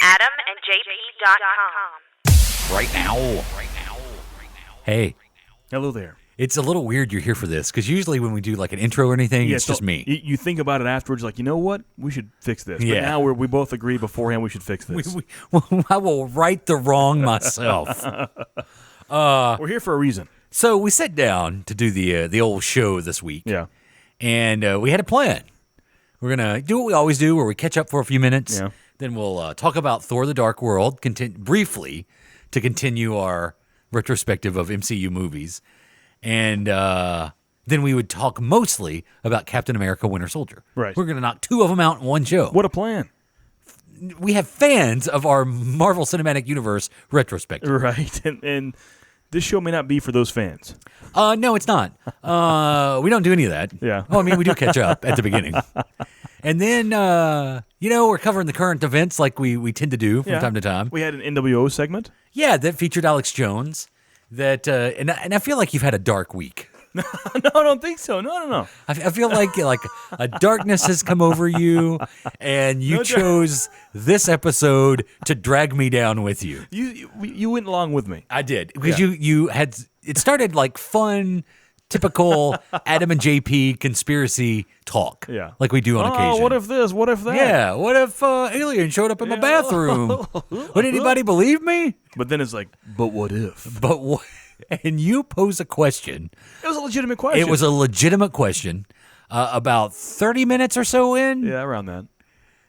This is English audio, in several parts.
AdamandJP.com. Right now. Hey, Hello there. it's a little weird you're here for this, because usually when we do like an intro or anything, it's just me. You think about it afterwards, like, you know what? We should fix this. Yeah. But now we both agree beforehand we should fix this. I will right the wrong myself. We're here for a reason. So we sat down to do the old show this week. Yeah. And we had a plan. We're going to do what we always do, where we catch up for a few minutes. Yeah. Then we'll talk about Thor the Dark World briefly to continue our retrospective of MCU movies. And then we would talk mostly about Captain America Winter Soldier. Right. We're going to knock two of them out in one show. What a plan. We have fans of our Marvel Cinematic Universe retrospective. Right. And this show may not be for those fans. No, it's not. We don't do any of that. Yeah. Well, I mean, we do catch up at the beginning. And then, we're covering the current events like we tend to do from time to time. We had an NWO segment. Yeah, that featured Alex Jones. And I feel like you've had a dark week. No, I don't think so. No. I feel like a darkness has come over you, and you chose this episode to drag me down with you. You went along with me. I did, because you had it started like fun, typical Adam and JP conspiracy talk, like we do on occasion. What if this? What if that? Yeah, what if alien showed up in my bathroom? Would anybody believe me? But then it's like, but what if? But what? And you pose a question. It was a legitimate question. It was a legitimate question. About 30 minutes or so in, Yeah, around that.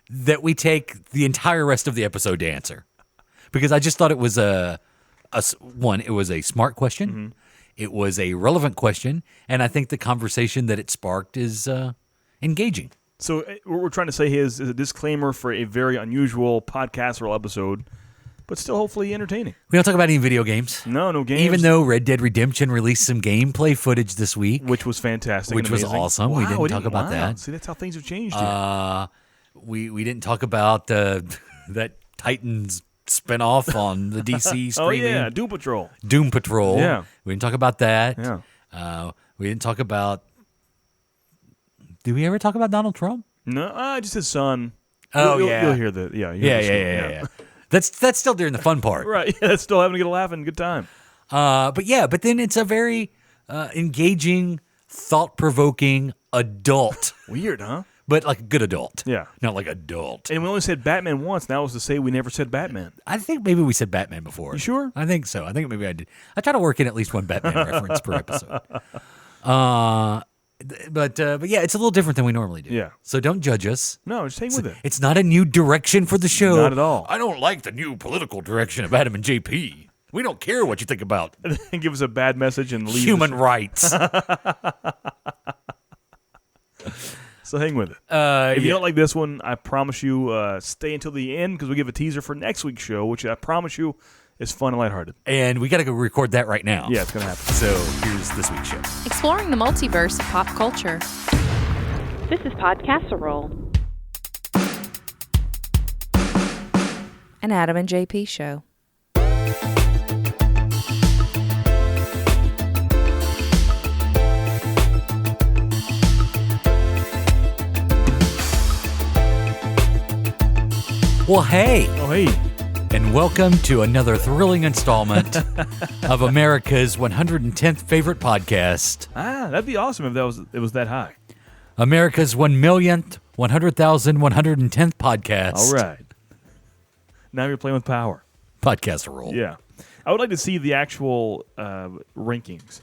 that we take the entire rest of the episode to answer, because I just thought it was it was a smart question. Mm-hmm. It was a relevant question, and I think the conversation that it sparked is engaging. So what we're trying to say here is a disclaimer for a very unusual podcast episode, but still hopefully entertaining. We don't talk about any video games. No games. Even though Red Dead Redemption released some gameplay footage this week, Which was fantastic. which and was amazing. awesome. We didn't talk about that. See, that's how things have changed here. We didn't talk about that Titans spinoff on the DC streaming. Oh, yeah, Doom Patrol. Doom Patrol. Yeah. We didn't talk about that. Yeah. We didn't talk about... Did we ever talk about Donald Trump? No, just his son. Oh, You'll yeah. hear the... Yeah, Yeah. That's still during the fun part. Right, that's still having a good laugh and a good time. But then it's a very engaging, thought-provoking adult. Weird, huh? But like a good adult. Yeah. Not like adult. And we only said Batman once. Now is to say we never said Batman. I think maybe we said Batman before. You sure? I think so. I think maybe I did. I try to work in at least one Batman reference per episode. But yeah, it's a little different than we normally do. Yeah. So don't judge us. No, just hang with it. It's not a new direction for the show. Not at all. I don't like the new political direction of Adam and JP. We don't care what you think about Give us a bad message and leave. human rights. So hang with it. If you don't like this one, I promise you, stay until the end, because we give a teaser for next week's show, which I promise you is fun and lighthearted. And we got to go record that right now. Yeah, it's going to happen. So here's this week's show. Exploring the multiverse of pop culture. This is Podcasserole. An Adam and JP show. Well, hey. Oh, hey. And welcome to another thrilling installment of America's 110th favorite podcast. That'd be awesome if it was that high. America's 1,000,000th, 100,000, 110th podcast. All right. Now you're playing with power. Podcasserole. Yeah. I would like to see the actual rankings.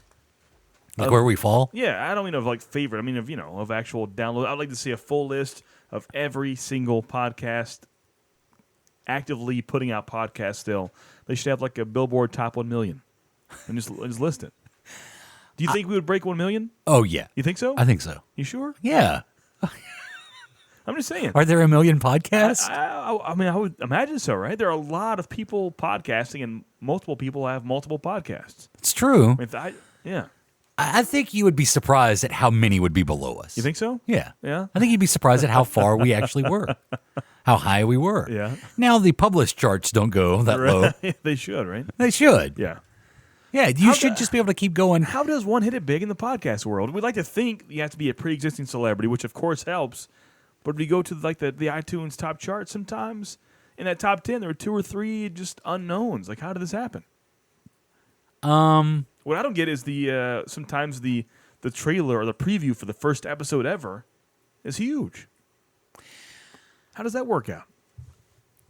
Like where we fall? Yeah, I don't mean of like favorite. I mean of actual download. I'd like to see a full list of every single podcast actively putting out podcasts still. They should have like a Billboard Top 1 Million and just list it. Do you think we would break 1 million? Oh, yeah. You think so? I think so. You sure? Yeah. I'm just saying. Are there 1 million podcasts? I mean, I would imagine so, right? There are a lot of people podcasting, and multiple people have multiple podcasts. It's true. Yeah. I think you would be surprised at how many would be below us. You think so? Yeah. Yeah? I think you'd be surprised at how far we actually were. How high we were. Yeah. Now, the published charts don't go that low. They should, right? They should. Yeah. Yeah, you should just be able to keep going. How does one hit it big in the podcast world? We'd like to think you have to be a pre-existing celebrity, which of course helps. But we go to like the iTunes top chart sometimes. in that top 10, there were 2 or 3 just unknowns. Like, how did this happen? What I don't get is the sometimes the trailer or the preview for the first episode ever is huge. How does that work out?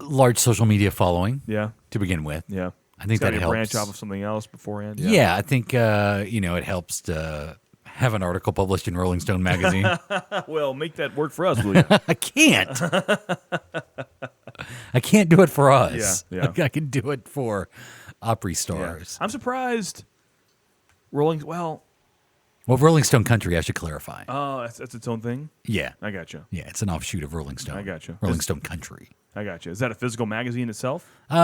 Large social media following Yeah, to begin with. yeah. I think It's gotta that be a helps. branch off of something else beforehand. Yeah, I think it helps to have an article published in Rolling Stone magazine. Well, make that work for us, will you? I can't. I can't do it for us. Yeah, yeah. I can do it for Opry stars. I'm surprised. Well, Rolling Stone Country, I should clarify. oh, that's its own thing. Yeah. I got you. Yeah, it's an offshoot of Rolling Stone. I gotcha. Rolling Is- Stone Country. I got you. Is that a physical magazine itself? Or like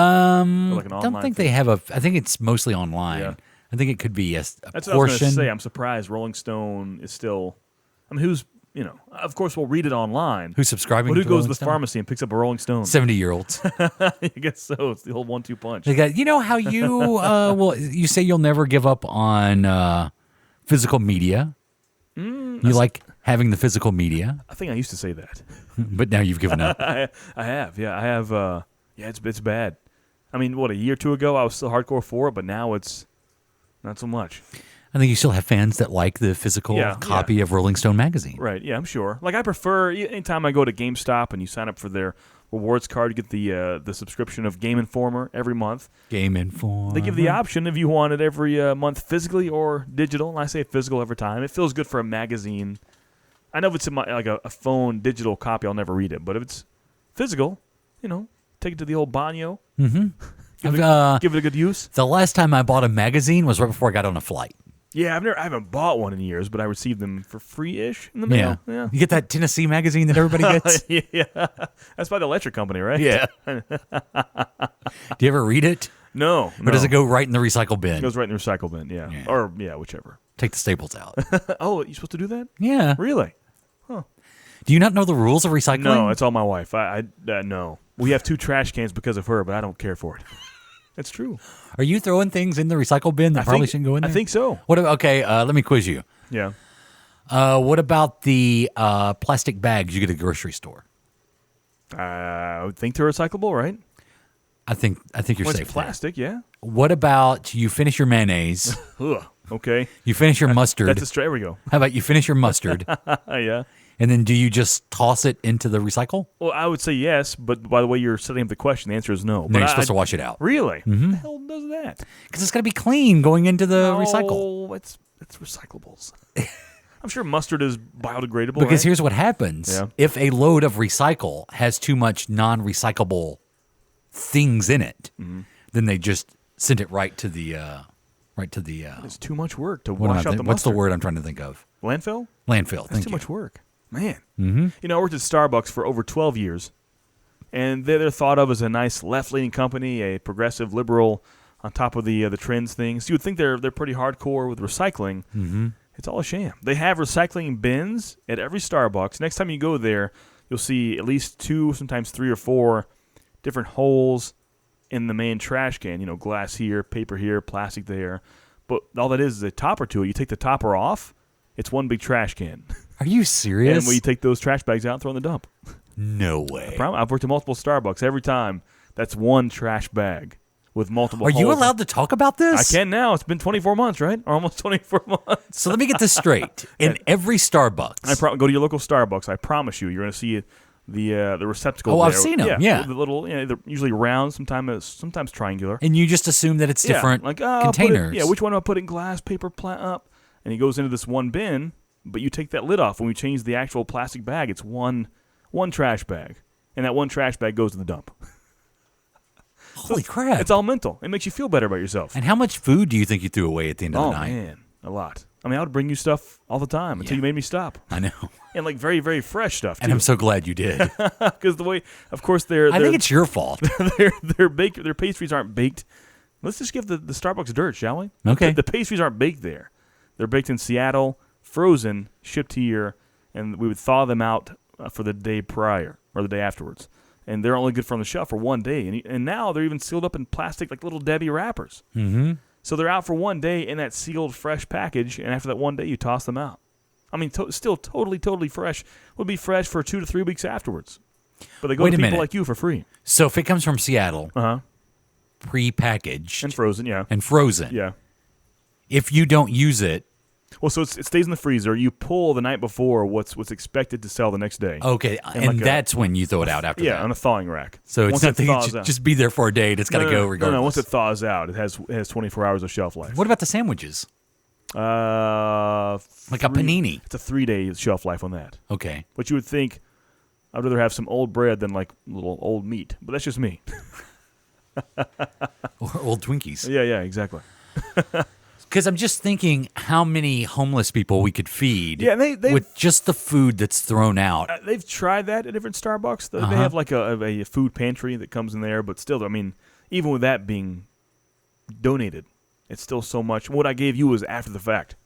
an Don't online think thing? they have I think it's mostly online. Yeah. I think it could be a That's what I was portion. going to say. I'm surprised Rolling Stone is still. I mean, who's of course we'll read it online. Who's subscribing But who to goes Rolling to the Stone? pharmacy and picks up a Rolling Stone? 70-years. I guess so. It's the whole 1-2 punch. They got, how you you say you'll never give up on physical media. You like having the physical media, I think I used to say that. but now you've given up. I have. Yeah, I have. Yeah, it's bad. I mean, what, a year or two ago I was still hardcore for it, but now it's not so much. I think you still have fans that like the physical Yeah, copy of Rolling Stone magazine. Right. Yeah, I'm sure. Like I prefer anytime I go to GameStop and you sign up for their rewards card, you get the subscription of Game Informer every month. Game Informer. They give the option if you want it every month physically or digital. And I say physical every time. It feels good for a magazine. I know if it's in my a phone digital copy, I'll never read it. But if it's physical, take it to the old banyo. Mm-hmm. Give it a good use. The last time I bought a magazine was right before I got on a flight. Yeah, I haven't bought one in years, but I received them for free-ish in the mail. Yeah. You get that Tennessee magazine that everybody gets? Yeah. That's by the electric company, right? Yeah. Do you ever read it? No. Or does it go right in the recycle bin? It goes right in the recycle bin, yeah. Yeah. Or, whichever. Take the staples out. Oh, you supposed to do that? Yeah. Really? Do you not know the rules of recycling? No, it's all my wife. I no. We have 2 trash cans because of her, but I don't care for it. It's true. Are you throwing things in the recycle bin that probably shouldn't go in there? I think so. Okay, let me quiz you. Yeah. What about the plastic bags you get at the grocery store? I would think they're recyclable, right? I think you're Well, safe. it's plastic, yeah. What about you finish your mayonnaise? Ugh. Okay. You finish your mustard. That's there we go. How about you finish your mustard, Yeah. and then do you just toss it into the recycle? Well, I would say yes, but by the way you're setting up the question, the answer is no. No, But you're supposed to wash it out. Really? Who the hell does that? Because it's got to be clean going into the recycle. Oh, it's recyclables. I'm sure mustard is biodegradable. Because right? here's what happens. Yeah. If a load of recycle has too much non-recyclable things in it, then they just send it right to the it's too much work to what am I wash out think- the what's the mustard. word I'm trying to think of? Landfill? Landfill. That's Thank too you. much work. Man. Mm-hmm. I worked at Starbucks for over 12 years, and they're thought of as a nice left-leaning company, a progressive liberal on top of the trends things. You would think they're pretty hardcore with recycling. Mm-hmm. It's all a sham. They have recycling bins at every Starbucks. Next time you go there, you'll see at least 2, sometimes 3 or 4 different holes in the main trash can. Glass here, paper here, plastic there. But all that is a topper to it. You take the topper off, it's one big trash can. Are you serious? And we take those trash bags out and throw in the dump. No way. I've worked at multiple Starbucks. Every time, that's one trash bag with multiple Are you holes. allowed to talk about this? I can now. It's been 24 months, right? Or almost 24 months. So let me get this straight. In every Starbucks. Go to your local Starbucks. I promise you, you're going to see the receptacle. Oh, there. I've seen 'em, yeah. The little, they're usually round, sometimes triangular. and you just assume that it's different I'll put it- containers. which one do I put in glass, paper, up? And he goes into this one bin, but you take that lid off. When we change the actual plastic bag, it's one trash bag. And that one trash bag goes to the dump. Holy crap. It's all mental. It makes you feel better about yourself. And how much food do you think you threw away at the end of Oh, the night? man, a lot. I mean, I would bring you stuff all the time until Yeah. you made me stop. I know. And very, very fresh stuff, And I'm too. so glad you did. Because the way, of course, they're I think it's your fault. their pastries aren't baked. Let's just give the Starbucks dirt, shall we? Okay. The pastries aren't baked there. They're baked in Seattle, frozen, shipped here, and we would thaw them out for the day prior or the day afterwards. And they're only good for on the shelf for one day. And now they're even sealed up in plastic like little Debbie wrappers. Mm-hmm. So they're out for one day in that sealed, fresh package, and after that one day, you toss them out. I mean, still totally, totally fresh. Would be fresh for 2 to 3 weeks afterwards. But they go Wait to a people minute. like you for free. So if it comes from Seattle, Uh-huh. pre-packaged And frozen, yeah. and frozen, Yeah. if you don't use it, Well, so it stays in the freezer. You pull the night before what's expected to sell the next day. okay, and like that's when you throw it out after Yeah, that. on a thawing rack. So it's Once not that it you thaws out. just be there for a day. It's got to go regardless. No, once it thaws out, it has 24 hours of shelf life. What about the sandwiches? Like a panini. It's a 3-day shelf life on that. Okay. But you would think I'd rather have some old bread than like little old meat. But that's just me. Or old Twinkies. Yeah, exactly. Because I'm just thinking how many homeless people we could feed Yeah, they with just the food that's thrown out. they've tried that at different Starbucks. They Uh-huh. have like a food pantry that comes in there, but still, I mean, even with that being donated, it's still so much. What I gave you was after the fact.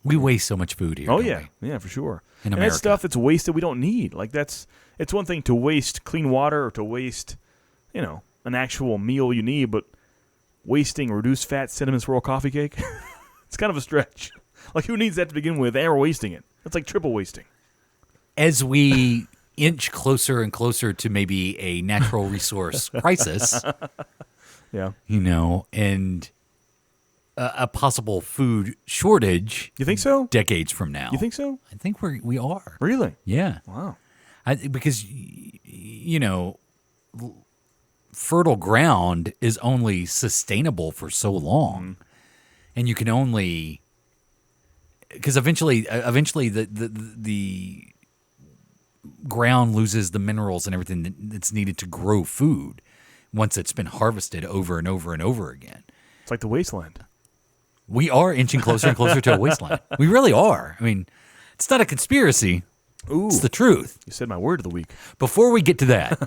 We waste so much food here. Oh don't yeah, we? yeah, for sure. In and America. that's stuff that's wasted we don't need. Like it's one thing to waste clean water or to waste, an actual meal you need, but wasting reduced fat cinnamon swirl coffee cake, it's kind of a stretch. Like who needs that to begin with? And we're wasting it. That's like triple wasting. As we inch closer and closer to maybe a natural resource crisis, Yeah. and a possible food shortage You think so? decades from now. You think so? I think we are. Really? Yeah. Wow. Because fertile ground is only sustainable for so long, and you can only because eventually the ground loses the minerals and everything that's needed to grow food once it's been harvested over and over and over again. It's like the wasteland. We are inching closer and closer to a wasteland. We really are. I mean, it's not a conspiracy. Ooh. It's the truth. You said my word of the week. Before we get to that,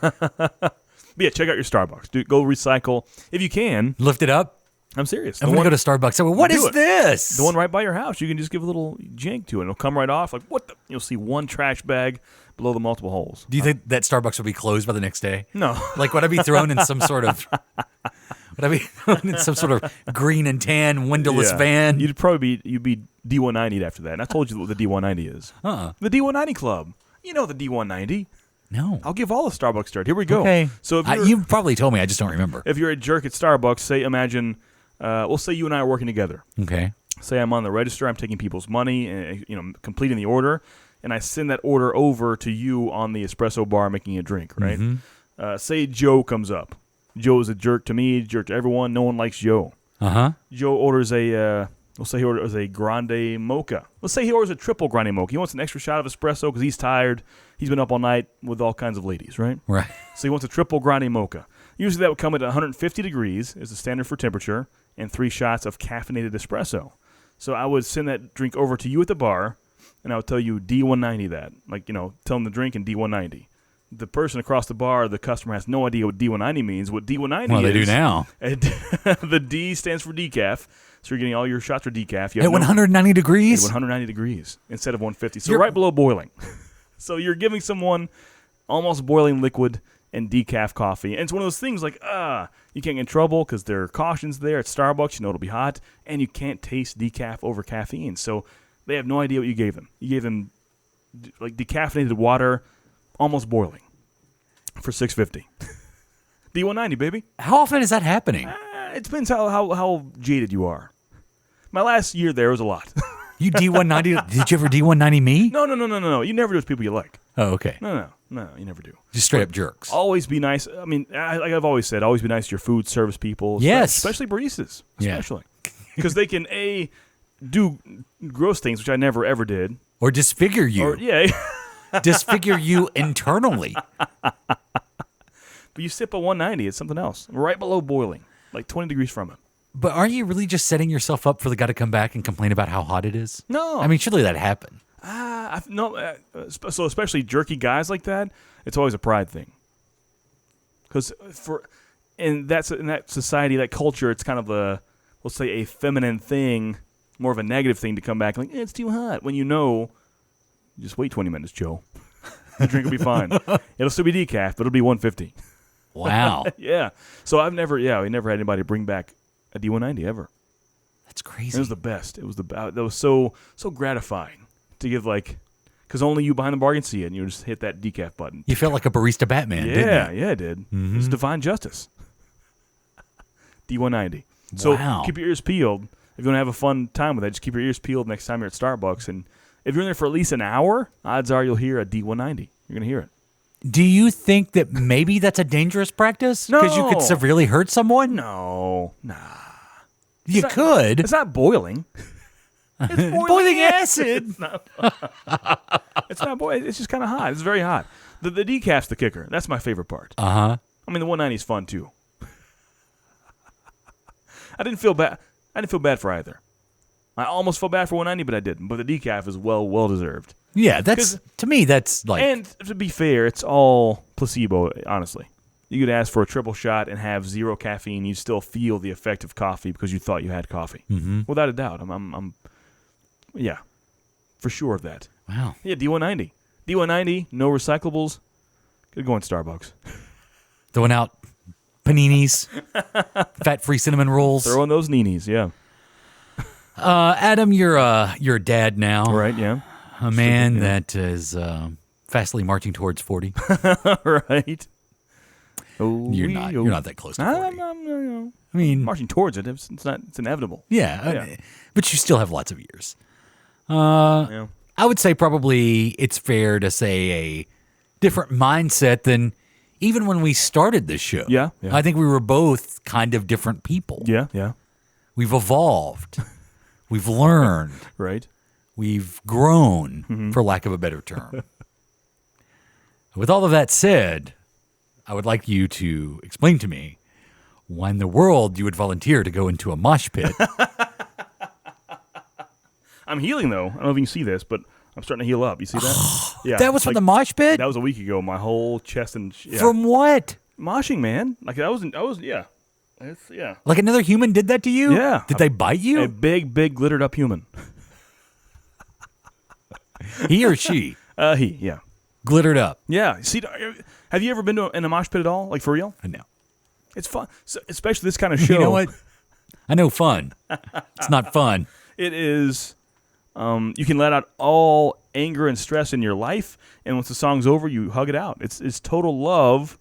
But yeah, check out your Starbucks. Go recycle if you can. lift it up. I'm serious. I'm going to go to Starbucks. So, what Do is it. this? The one right by your house. You can just give a little jank to it. It'll come right off. Like what? You'll see one trash bag below the multiple holes. Do you think that Starbucks will be closed by the next day? No. Like, would I be thrown in some sort of? Would I be thrown in some sort of green and tan windowless Yeah. van? You'd probably be D190 after that. And I told you what the D190 is. The D190 Club. You know the D190. No. I'll give all the Starbucks dirt. Here we go. Okay. So if You probably told me. I just don't remember. if you're a jerk at Starbucks, imagine, we'll say you and I are working together. Okay. Say I'm on the register, I'm taking people's money, and completing the order, and I send that order over to you on the espresso bar making a drink, right? Say Joe comes up. Joe is a jerk to me, jerk to everyone. No one likes Joe. Joe orders we'll say he orders a grande mocha. Let's say he orders a triple grande mocha. He wants an extra shot of espresso because he's tired. He's been up all night with all kinds of ladies, right? Right. So he wants a triple grande mocha. Usually that would come at 150 degrees is the standard for temperature, and 3 shots of caffeinated espresso. So I would send that drink over to you at the bar, and I would tell you D190 that. Like, tell them the drink in D190. The person across the bar, the customer, has no idea what D190 means. What D190 Well, is. they do now. The D stands for decaf. So you're getting all your shots for decaf. You have At 190 at degrees? 190 degrees instead of 150. So You're- right below boiling. So you're giving someone almost boiling liquid and decaf coffee. And it's one of those things like, you can't get in trouble because there are cautions there at Starbucks. You know it'll be hot. And you can't taste decaf over caffeine. So they have no idea what you gave them. You gave them like decaffeinated water, almost boiling, for $6.50. D190, baby. How often is that happening? It depends how jaded you are. My last year there was a lot. You D190? Did you ever D190 me? No. You never do with people you like. Oh, okay. No, you never do. Just straight up jerks. Always be nice. I mean, like I've always said, always be nice to your food service people. Yes. Especially baristas. Yeah. Especially. Because they can, do gross things, which I never, ever did. Or disfigure you. Or, yeah. Disfigure you internally. But you sip a 190, it's something else. Right below boiling. Like 20 degrees from it. But aren't you really just setting yourself up for the guy to come back and complain about how hot it is? No. I mean, surely that happened. So especially jerky guys like that, it's always a pride thing. Because in that society, that culture, it's kind of let's say a feminine thing, more of a negative thing to come back like, it's too hot. When just wait 20 minutes, Joe. The drink will be fine. It'll still be decaf, but it'll be 150. Wow. Yeah. So we never had anybody bring back a D190 ever. That's crazy. It was the best. That was so gratifying to give because only you behind the bar can see it, and you just hit that decaf button. You felt like a barista Batman, didn't you? Yeah, it did. It's divine justice. D190. So Wow. keep your ears peeled. If you want to have a fun time with that, just keep your ears peeled next time you're at Starbucks. And if you're in there for at least an hour, odds are you'll hear a D190. You're going to hear it. Do you think that maybe that's a dangerous practice? No. Because you could severely hurt someone? No, nah. You could. It's not boiling. It's Boiling acid. It's not boiling. It's just kind of hot. It's very hot. The decaf's the kicker. That's my favorite part. Uh-huh. I mean, the 190 is fun too. I didn't feel bad. I didn't feel bad for either. I almost felt bad for 190, but I didn't. But the decaf is well deserved. Yeah, that's, to me, that's like... And to be fair, it's all placebo, honestly. You could ask for a triple shot and have 0 caffeine. You still feel the effect of coffee because you thought you had coffee. Mm-hmm. Without a doubt. I'm yeah, for sure of that. Wow. Yeah, D190. D190, no recyclables. Could go in Starbucks. Throwing out paninis, fat-free cinnamon rolls. Throw in those ninis, yeah. Adam, you're a dad now. Right, yeah. A man that is fastly marching towards 40. Right. Oh, You're not that close to 40. I'm I mean, marching towards it. It's inevitable. yeah, but you still have lots of years. Yeah. I would say probably it's fair to say a different mindset than even when we started this show. Yeah. I think we were both kind of different people. Yeah. We've evolved. We've learned. Right. We've grown, for lack of a better term. With all of that said, I would like you to explain to me why in the world you would volunteer to go into a mosh pit. I'm healing, though. I don't know if you can see this, but I'm starting to heal up. You see that? Yeah. That was from the mosh pit? That was a week ago. My whole chest and... Yeah. From what? moshing, man. Like, yeah. Yeah. Like another human did that to you? Yeah. Did they bite you? A big, glittered up human. He or she? Yeah. Glittered up. Yeah. See, have you ever been in a mosh pit at all? Like, for real? No. It's fun. So, especially this kind of show. You know what? I know fun. It's not fun. It is. You can let out all anger and stress in your life, and once the song's over, you hug it out. It's total love,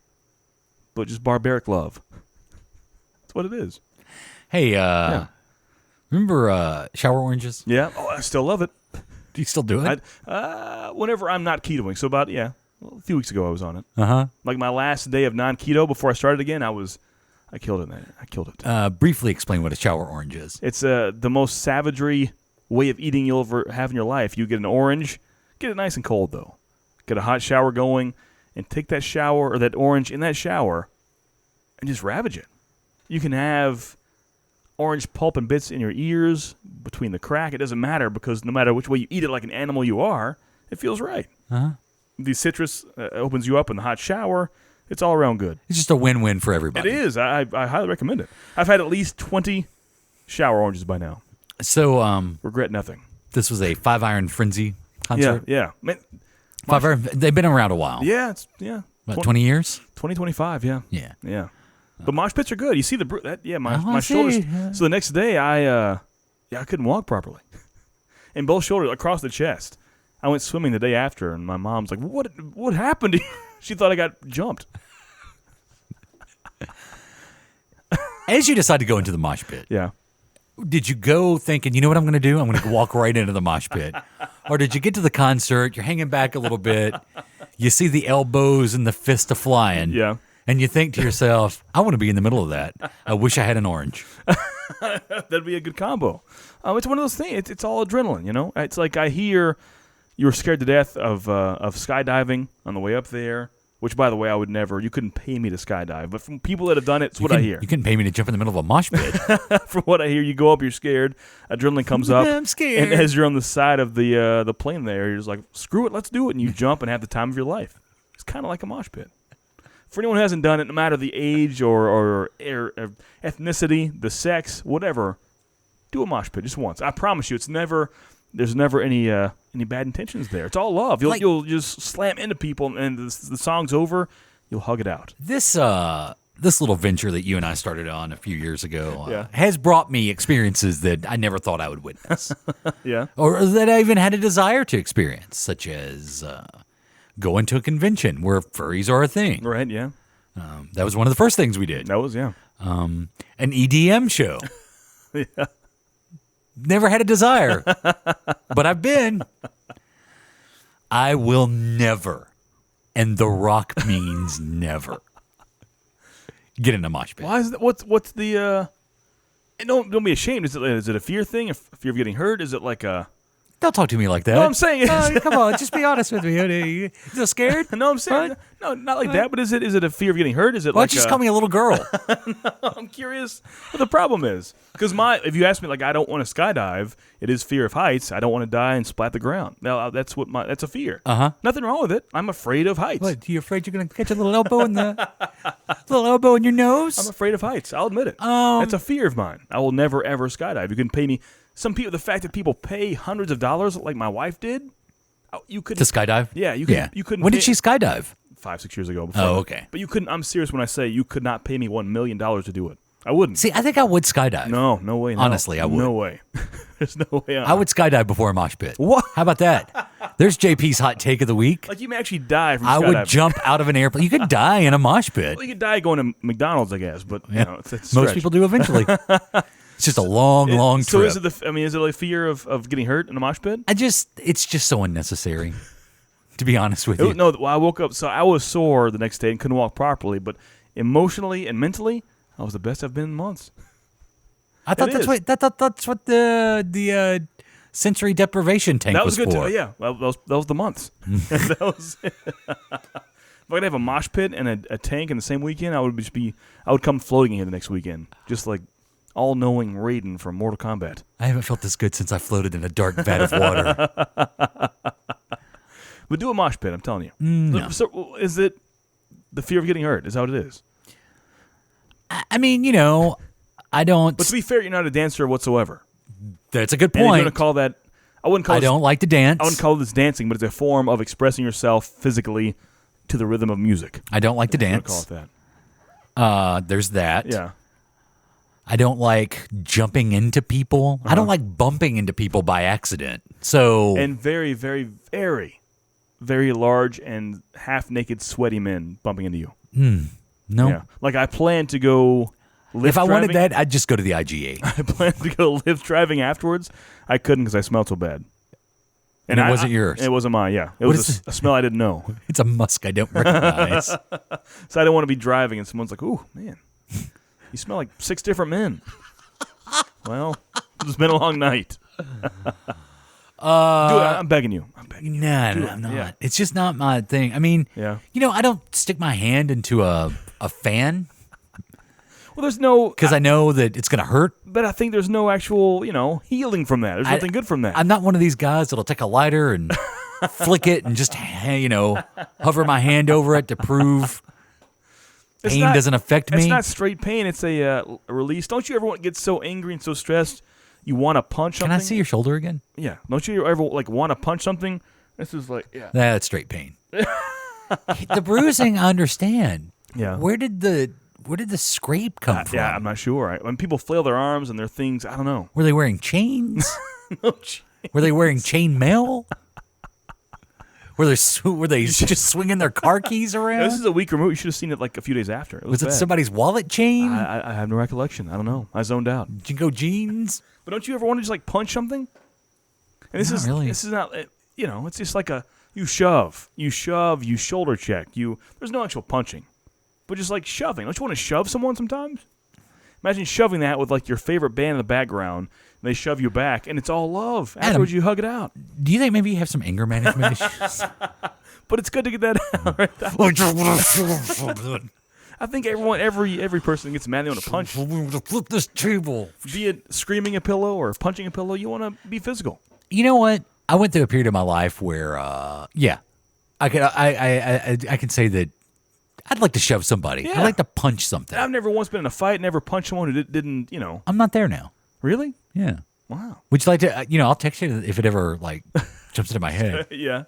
but just barbaric love. That's what it is. Hey, remember shower oranges? Yeah. Oh, I still love it. Do you still do it? Whenever I'm not ketoing. So about a few weeks ago I was on it. Uh-huh. Like my last day of non-keto before I started again, I killed it, man. I killed it. Briefly explain what a shower orange is. It's the most savagery way of eating you'll ever have in your life. You get an orange, get it nice and cold though. Get a hot shower going, and take that shower or that orange in that shower, and just ravage it. You can have orange pulp and bits in your ears, between the crack. It doesn't matter because no matter which way you eat it, like an animal you are, it feels right. Uh-huh. The citrus opens you up in the hot shower. It's all around good. It's just a win-win for everybody. It is. I highly recommend it. I've had at least 20 shower oranges by now. So, Regret nothing. this was a 5-Iron Frenzy concert? Yeah. Man, 5-Iron, they've been around a while. yeah, About 20 years? 2025, yeah. Yeah. But mosh pits are good. You see my I shoulders. see. So the next day, I couldn't walk properly. And both shoulders across the chest. I went swimming the day after, and my mom's like, what happened to you? She thought I got jumped. As you decide to go into the mosh pit, Yeah. did you go thinking, you know what I'm going to do? I'm going to walk right into the mosh pit. Or did you get to the concert, you're hanging back a little bit, you see the elbows and the fist a-flying, Yeah. and you think to yourself, I want to be in the middle of that. I wish I had an orange. That'd be a good combo. It's one of those things. It's all adrenaline, you know? It's like I hear you were scared to death of skydiving on the way up there, which, by the way, I would never. You couldn't pay me to skydive. But from people that have done it, it's what I hear. You couldn't pay me to jump in the middle of a mosh pit. From what I hear, you go up, you're scared, adrenaline comes up. I'm scared. And as you're on the side of the plane there, you're just like, screw it, let's do it. And you jump and have the time of your life. It's kind of like a mosh pit. For anyone who hasn't done it, no matter the age or ethnicity, the sex, whatever, do a mosh pit just once. I promise you, there's never any bad intentions there. It's all love. You'll just slam into people, and the song's over, you'll hug it out. This this little venture that you and I started on a few years ago Yeah. has brought me experiences that I never thought I would witness, Yeah. or that I even had a desire to experience, such as going to a convention where furries are a thing. Right. Yeah. That was one of the first things we did. That was An EDM show. Yeah. Never had a desire, but I've been. I will never, and The Rock means never, get in a mosh pit. Why is that? What's the? And don't be ashamed. Is it a fear thing? A fear of getting hurt? Is it like a? Don't talk to me like that. No, I'm saying is. Come on, just be honest with me. You still scared? No, I'm saying no, not like that. But is it a fear of getting hurt? Is it Why like don't you just call me a little girl? I'm curious what the problem is. Because if you ask me, like, I don't want to skydive, it is fear of heights. I don't want to die and splat the ground. Now, that's a fear. Uh-huh. Nothing wrong with it. I'm afraid of heights. What? You afraid you're gonna catch a little elbow in your nose? I'm afraid of heights. I'll admit it. That's a fear of mine. I will never, ever skydive. You can pay me. Some people, the fact that people pay hundreds of dollars like my wife did, you could To skydive? Yeah, you could. You couldn't. When did she skydive? 5-6 years ago. Before. Oh, okay. But you couldn't. I'm serious when I say you could not pay me $1 million to do it. I wouldn't. See, I think I would skydive. No way. No. Honestly, I would. No way. There's no way. I would skydive before a mosh pit. What? How about that? There's JP's hot take of the week. Like, you may actually die from I skydiving. would jump out of an airplane. You could die in a mosh pit. Well, you could die going to McDonald's, I guess, but you know, it's a Most stretch. people do eventually. It's just a long So trip. is it is it like fear of getting hurt in a mosh pit? It's just so unnecessary, to be honest with you. No, I woke up, so I was sore the next day and couldn't walk properly, but emotionally and mentally, I was the best I've been in months. I thought It that's is. what that's what the sensory deprivation tank That was good for. too. Yeah, that was the months. That was. If I could have a mosh pit and a tank in the same weekend, I would come floating in here the next weekend, just like all-knowing Raiden from Mortal Kombat. I haven't felt this good since I floated in a dark vat of water. But do a mosh pit, I'm telling you. No. So is it the fear of getting hurt? Is that what it is? I mean, I don't. But to be fair, you're not a dancer whatsoever. That's a good And if you're point. going to call that, I wouldn't call. I don't like to dance. I wouldn't call this dancing, but it's a form of expressing yourself physically to the rhythm of music. I don't like to I'm gonna dance. call it that. There's that. Yeah. I don't like jumping into people. I don't like bumping into people by accident. So And very, very, very, very large and half-naked, sweaty men bumping into you. no. Yeah. Like, I plan to go lift If I wanted driving. that, I'd just go to the IGA. I planned to go lift driving afterwards. I couldn't because I smelled so bad. And it wasn't yours. It wasn't mine, yeah. It What was is a smell I didn't know. It's a musk I don't recognize. So I didn't want to be driving, and someone's like, ooh, man, you smell like 6 different men. Well, it's been a long night. Do it. I'm begging you. No, I'm not. Yeah. It's just not my thing. I mean, Yeah. I don't stick my hand into a fan Well, there's no, because I know that it's going to hurt. but I think there's no actual, healing from that. There's nothing good from that. I'm not one of these guys that'll take a lighter and flick it and just, hover my hand over it to prove It's pain not- doesn't affect me. It's not straight pain. It's a release. Don't you ever get so angry and so stressed you want to punch something? Can I see your shoulder again? Yeah. Don't you ever want to punch something? This is like, yeah. That's straight pain. The bruising, I understand. Yeah. Where did the scrape come from? Yeah, I'm not sure. When people flail their arms and their things, I don't know. Were they wearing chains? No, gee. Were they wearing chain mail? Were they just swinging their car keys around? This is a weak remote. You should have seen it like a few days after. It Was it bad. somebody's wallet chain? I have no recollection. I don't know. I zoned out. Jingo jeans? But don't you ever want to just like punch something? And this Not is really. This is not. It's just like you shove, you shoulder check. There's no actual punching, but just like shoving. Don't you want to shove someone sometimes? Imagine shoving that with like your favorite band in the background. And they shove you back, and it's all love. Afterwards, you hug it out. Do you think maybe you have some anger management issues? But it's good to get that out. Right? I think every person gets mad they want to punch. Flip this table. Be it screaming a pillow or punching a pillow, you want to be physical. You know what? I went through a period of my life where, I can say that I'd like to shove somebody. Yeah. I'd like to punch something. I've never once been in a fight, never punched someone who didn't, I'm not there now. Really? Yeah. Wow. Would you like to? I'll text you if it ever like jumps into my head. Yeah.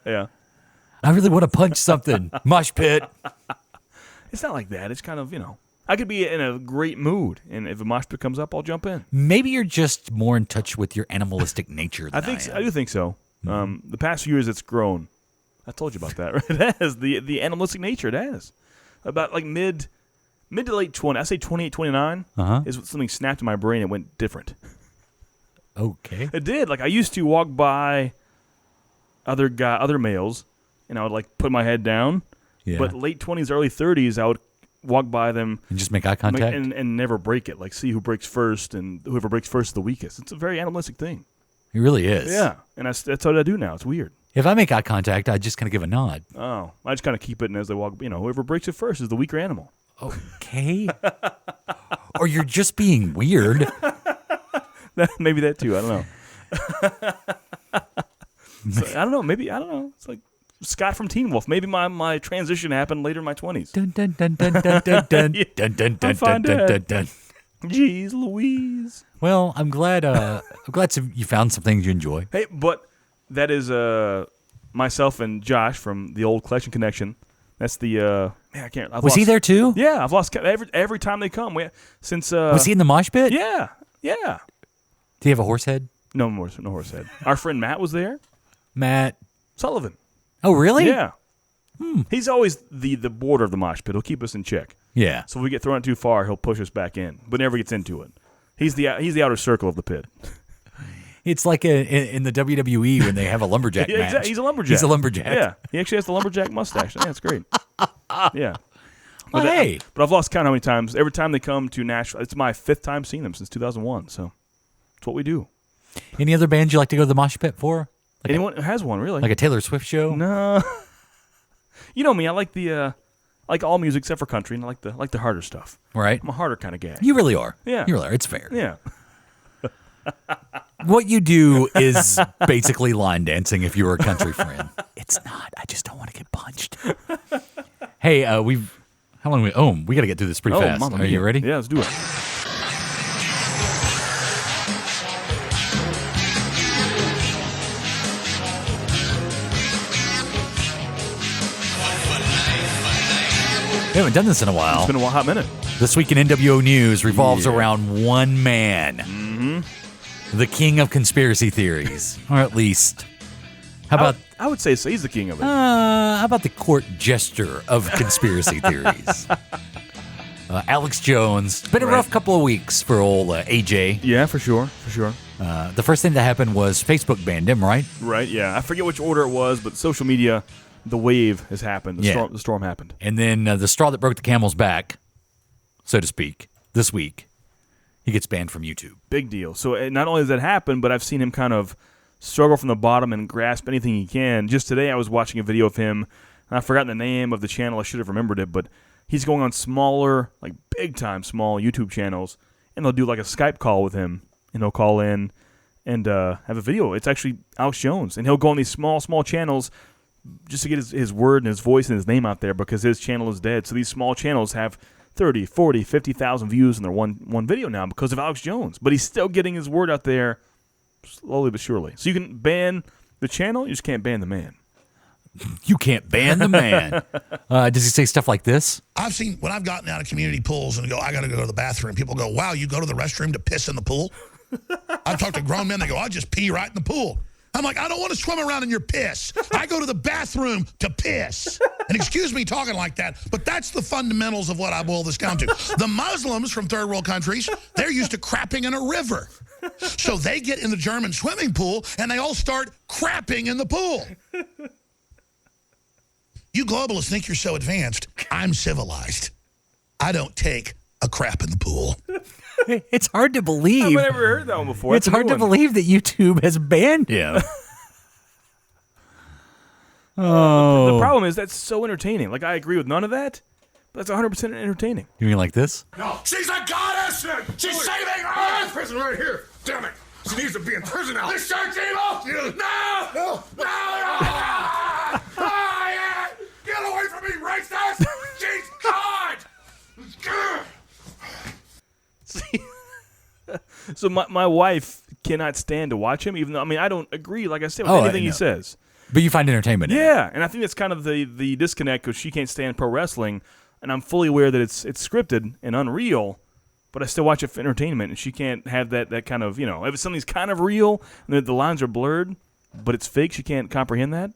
I really want to punch something. Mosh pit. It's not like that. It's kind of, I could be in a great mood, and if a mosh pit comes up, I'll jump in. Maybe you're just more in touch with your animalistic nature than I do think so. The past few years, it's grown. I told you about that, right? It has the animalistic nature. It has about like mid to late 20. I say 28, 29 is when something snapped in my brain. It went different. Okay. It did. Like I used to walk by other males, and I would like put my head down. Yeah. But late 20s, early 30s, I would walk by them And just make eye contact? and never break it. Like see who breaks first, and whoever breaks first is the weakest. It's a very animalistic thing. It really is. Yeah, and that's what I do now. It's weird. If I make eye contact, I just kind of give a nod. Oh, I just kind of keep it, and as they walk, whoever breaks it first is the weaker animal. Okay. Or you're just being weird. Maybe that too. I don't know. I don't know. Maybe I don't know. It's like Scott from Teen Wolf. Maybe my transition happened later in my 20s. Dun dun dun dun dun dun dun Yeah. dun dun dun fine, dun dun Dad. dun. Jeez Louise. Well, I'm glad you found some things you enjoy. Hey, but that is myself and Josh from the old Collection Connection. That's the man. I can't. Was he there too? Yeah, I've lost every time they come. Since Was he in the mosh pit? Yeah. Did he have a horse head? No horse head. Our friend Matt was there. Matt. Sullivan. Oh, really? Yeah. He's always the border of the mosh pit. He'll keep us in check. Yeah. So if we get thrown too far, he'll push us back in, but never gets into it. He's the outer circle of the pit. It's like in the WWE when they have a lumberjack Yeah, match. he's a lumberjack. He's a lumberjack. Yeah, he actually has the lumberjack mustache. Yeah, it's great. Yeah. Well, hey. But I've lost count how many times. Every time they come to Nashville, it's my 5th time seeing them since 2001. So it's what we do. Any other bands you like to go to the mosh pit for? Like Anyone who has one, really? like a Taylor Swift show? No. You know me. I like I like all music except for country, and I like the harder stuff. Right. I'm a harder kind of guy. You really are. Yeah. You really are. It's fair. Yeah. What you do is basically line dancing if you were a country friend. It's not. I just don't want to get punched. Hey, how long we got to get through this pretty fast. Mamma Are you mia. ready? Yeah, let's do it. We haven't done this in a while. It's been a hot minute. This week in NWO News revolves around one man. Mm-hmm. The king of conspiracy theories. Or at least, how I would say so. He's the king of it. about the court jester of conspiracy theories? Alex Jones. Been a rough couple of weeks for old AJ. Yeah, for sure. The first thing that happened was Facebook banned him, right? Right, yeah. I forget which order it was, but social media, the wave has happened. The storm happened. And then the straw that broke the camel's back, so to speak, this week, he gets banned from YouTube. Big deal. So not only does that happen, but I've seen him kind of struggle from the bottom and grasp anything he can. Just today I was watching a video of him, and I've forgotten the name of the channel. I should have remembered it, but he's going on smaller, like big-time small YouTube channels, and they'll do like a Skype call with him, and he'll call in and have a video. It's actually Alex Jones, and he'll go on these small channels just to get his word and his voice and his name out there because his channel is dead. So these small channels have 30, 40, 50,000 views in their one video now because of Alex Jones. But he's still getting his word out there slowly but surely. So you can ban the channel, you just can't ban the man. You can't ban the man. Does he say stuff like this? I've seen when I've gotten out of community pools and go, I got to go to the bathroom. People go, wow, you go to the restroom to piss in the pool? I've talked to grown men. They go, I just pee right in the pool. I'm like, I don't want to swim around in your piss. I go to the bathroom to piss. And excuse me talking like that, but that's the fundamentals of what I boil this down to. The Muslims from third world countries, they're used to crapping in a river. So they get in the German swimming pool and they all start crapping in the pool. You globalists think you're so advanced. I'm civilized. I don't take a crap in the pool. It's hard to believe. I've never heard that one before. It's That's a hard new to one. believe that YouTube has banned him. The problem is that's so entertaining. Like, I agree with none of that, but that's 100% entertaining. You mean like this? No, she's a goddess! She's saving Earth! Prison right here. Damn it. She needs to be in prison now. This church evil! No! No! Yeah. Get away from me, racist! She's God! So my wife cannot stand to watch him, even though, I mean, I don't agree, like I said, with anything he know. says. But you find entertainment in it. Yeah, and I think that's kind of the disconnect because she can't stand pro wrestling. and I'm fully aware that it's scripted and unreal, but I still watch it for entertainment, and she can't have that kind of, if something's kind of real and the lines are blurred, but it's fake, she can't comprehend that.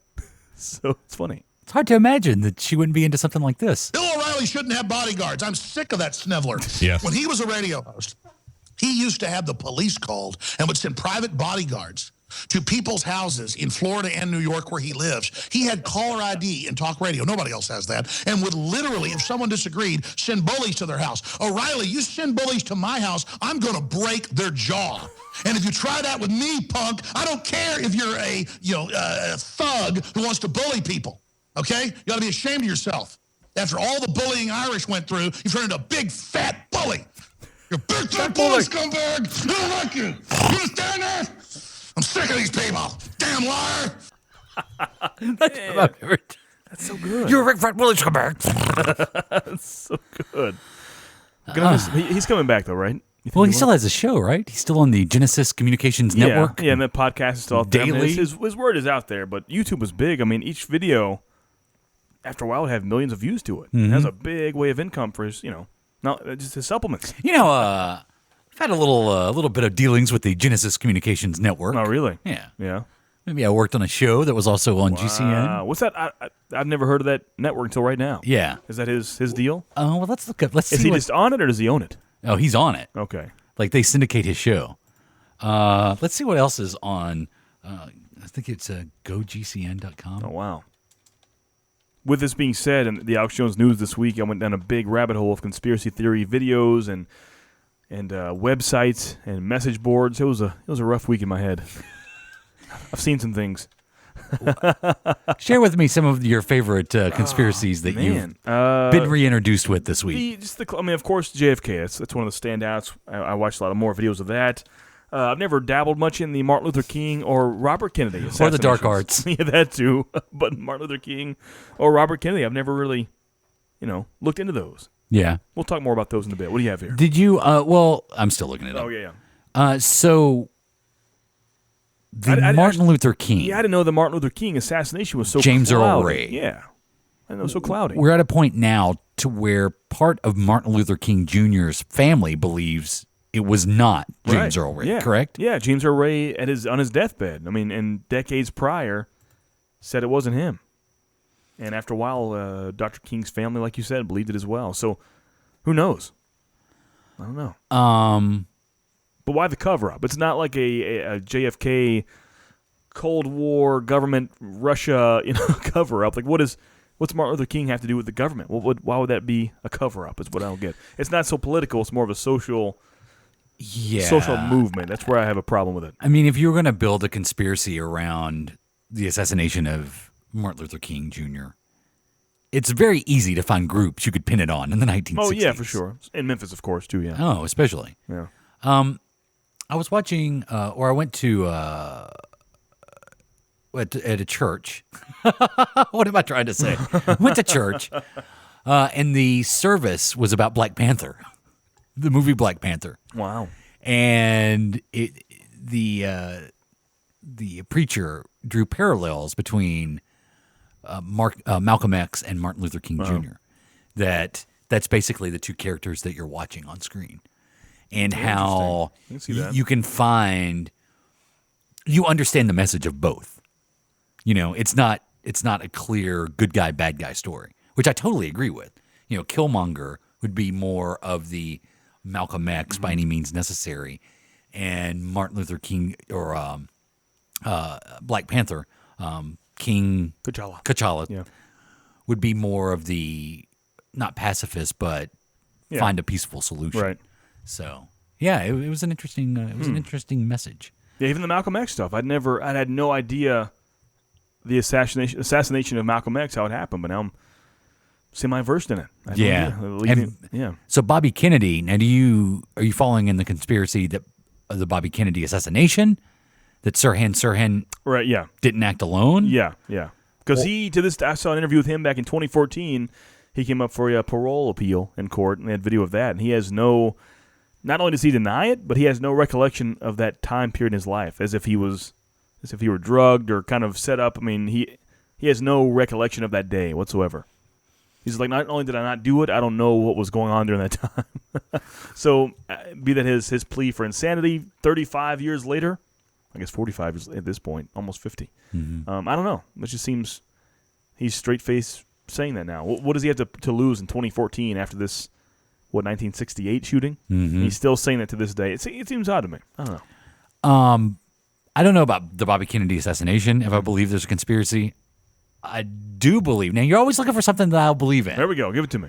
So it's funny. It's hard to imagine that she wouldn't be into something like this. Bill O'Reilly shouldn't have bodyguards. I'm sick of that sniveler. Yes. When he was a radio host, he used to have the police called and would send private bodyguards to people's houses in Florida and New York where he lives. He had caller ID and talk radio. Nobody else has that. And would literally, if someone disagreed, send bullies to their house. O'Reilly, you send bullies to my house, I'm going to break their jaw. And if you try that with me, punk, I don't care if you're a thug who wants to bully people. Okay? You ought to be ashamed of yourself. After all the bullying Irish went through, you turned into a big fat bully. You're a big fat bully, scumbag. I don't like you. You understand that? I'm sick of these people. Damn liar. That's so good. You're a big fat bully, scumbag. That's so good. He's coming back, though, right? Well, he still has a show, right? He's still on the Genesis Communications Network. Yeah, and that podcast is still out there. I mean, Daily. his word is out there, but YouTube was big. I mean, each video, after a while, would have millions of views to it. Mm-hmm. That's a big way of income for his, just his supplements. I've had a little bit of dealings with the Genesis Communications Network. Oh, really? Yeah. Yeah. Maybe I worked on a show that was also on GCN. What's that? I've never heard of that network until right now. Yeah. Is that his deal? Oh, well, let's look up. Let's see. Is he just on it, or does he own it? Oh, he's on it. Okay. Like they syndicate his show. Let's see what else is on. I think it's gogcn.com. Oh, wow. With this being said, and the Alex Jones news this week, I went down a big rabbit hole of conspiracy theory videos and websites and message boards. It was a rough week in my head. I've seen some things. Share with me some of your favorite conspiracies that you've been reintroduced with this week. Of course, JFK. That's one of the standouts. I watched a lot of more videos of that. I've never dabbled much in the Martin Luther King or Robert Kennedy Or the dark arts. Yeah, that too. But Martin Luther King or Robert Kennedy, I've never really, looked into those. Yeah. We'll talk more about those in a bit. What do you have here? Did you? Well, I'm still looking it up. Oh, yeah. So Martin Luther King. Yeah, I didn't know the Martin Luther King assassination was so James cloudy. Earl Ray. Yeah. I know, so cloudy. We're at a point now to where part of Martin Luther King Jr.'s family believes it was not James Earl Ray, correct? Yeah, James Earl Ray on his deathbed. I mean, and decades prior, said it wasn't him. And after a while, Dr. King's family, like you said, believed it as well. So, who knows? I don't know. But why the cover-up? It's not like a JFK Cold War government Russia cover-up. Like, what's Martin Luther King have to do with the government? Why would that be a cover-up? Is what I don't get. It's not so political. It's more of a social movement. That's where I have a problem with it. I mean, if you were going to build a conspiracy around the assassination of Martin Luther King Jr., it's very easy to find groups you could pin it on in the 1960s. Oh, yeah, for sure. In Memphis, of course, too, yeah. Oh, especially. Yeah. I was watching, or I went to at a church. What am I trying to say? Went to church, and the service was about Black Panther, the movie Black Panther. Wow. And the preacher drew parallels between Malcolm X and Martin Luther King Jr. That's basically the two characters that you're watching on screen. And how you can you understand the message of both. It's not a clear good guy, bad guy story, which I totally agree with. Killmonger would be more of the Malcolm X by any means necessary, and Martin Luther King or Black Panther, King T'Challa would be more of the not pacifist, but find a peaceful solution. Right. So it was an interesting an interesting message. Yeah, even the Malcolm X stuff. I had no idea the assassination of Malcolm X, how it happened, but now I'm semi-versed in it. Yeah. So Bobby Kennedy. Now, are you following in the conspiracy that the Bobby Kennedy assassination, that Sirhan right? Yeah, didn't act alone? Yeah. Because I saw an interview with him back in 2014. He came up for a parole appeal in court, and they had video of that. And he has not only does he deny it, but he has no recollection of that time period in his life, as if he were drugged or kind of set up. I mean, he has no recollection of that day whatsoever. He's like, not only did I not do it, I don't know what was going on during that time. So, be that his plea for insanity, 35 years later, I guess 45 years at this point, almost 50. Mm-hmm. I don't know. It just seems he's straight-faced saying that now. What does he have to lose in 2014 after this, 1968 shooting? Mm-hmm. He's still saying that to this day. It seems odd to me. I don't know. I don't know about the Bobby Kennedy assassination, if I believe there's a conspiracy. I do believe. Now, you're always looking for something that I'll believe in. There we go. Give it to me.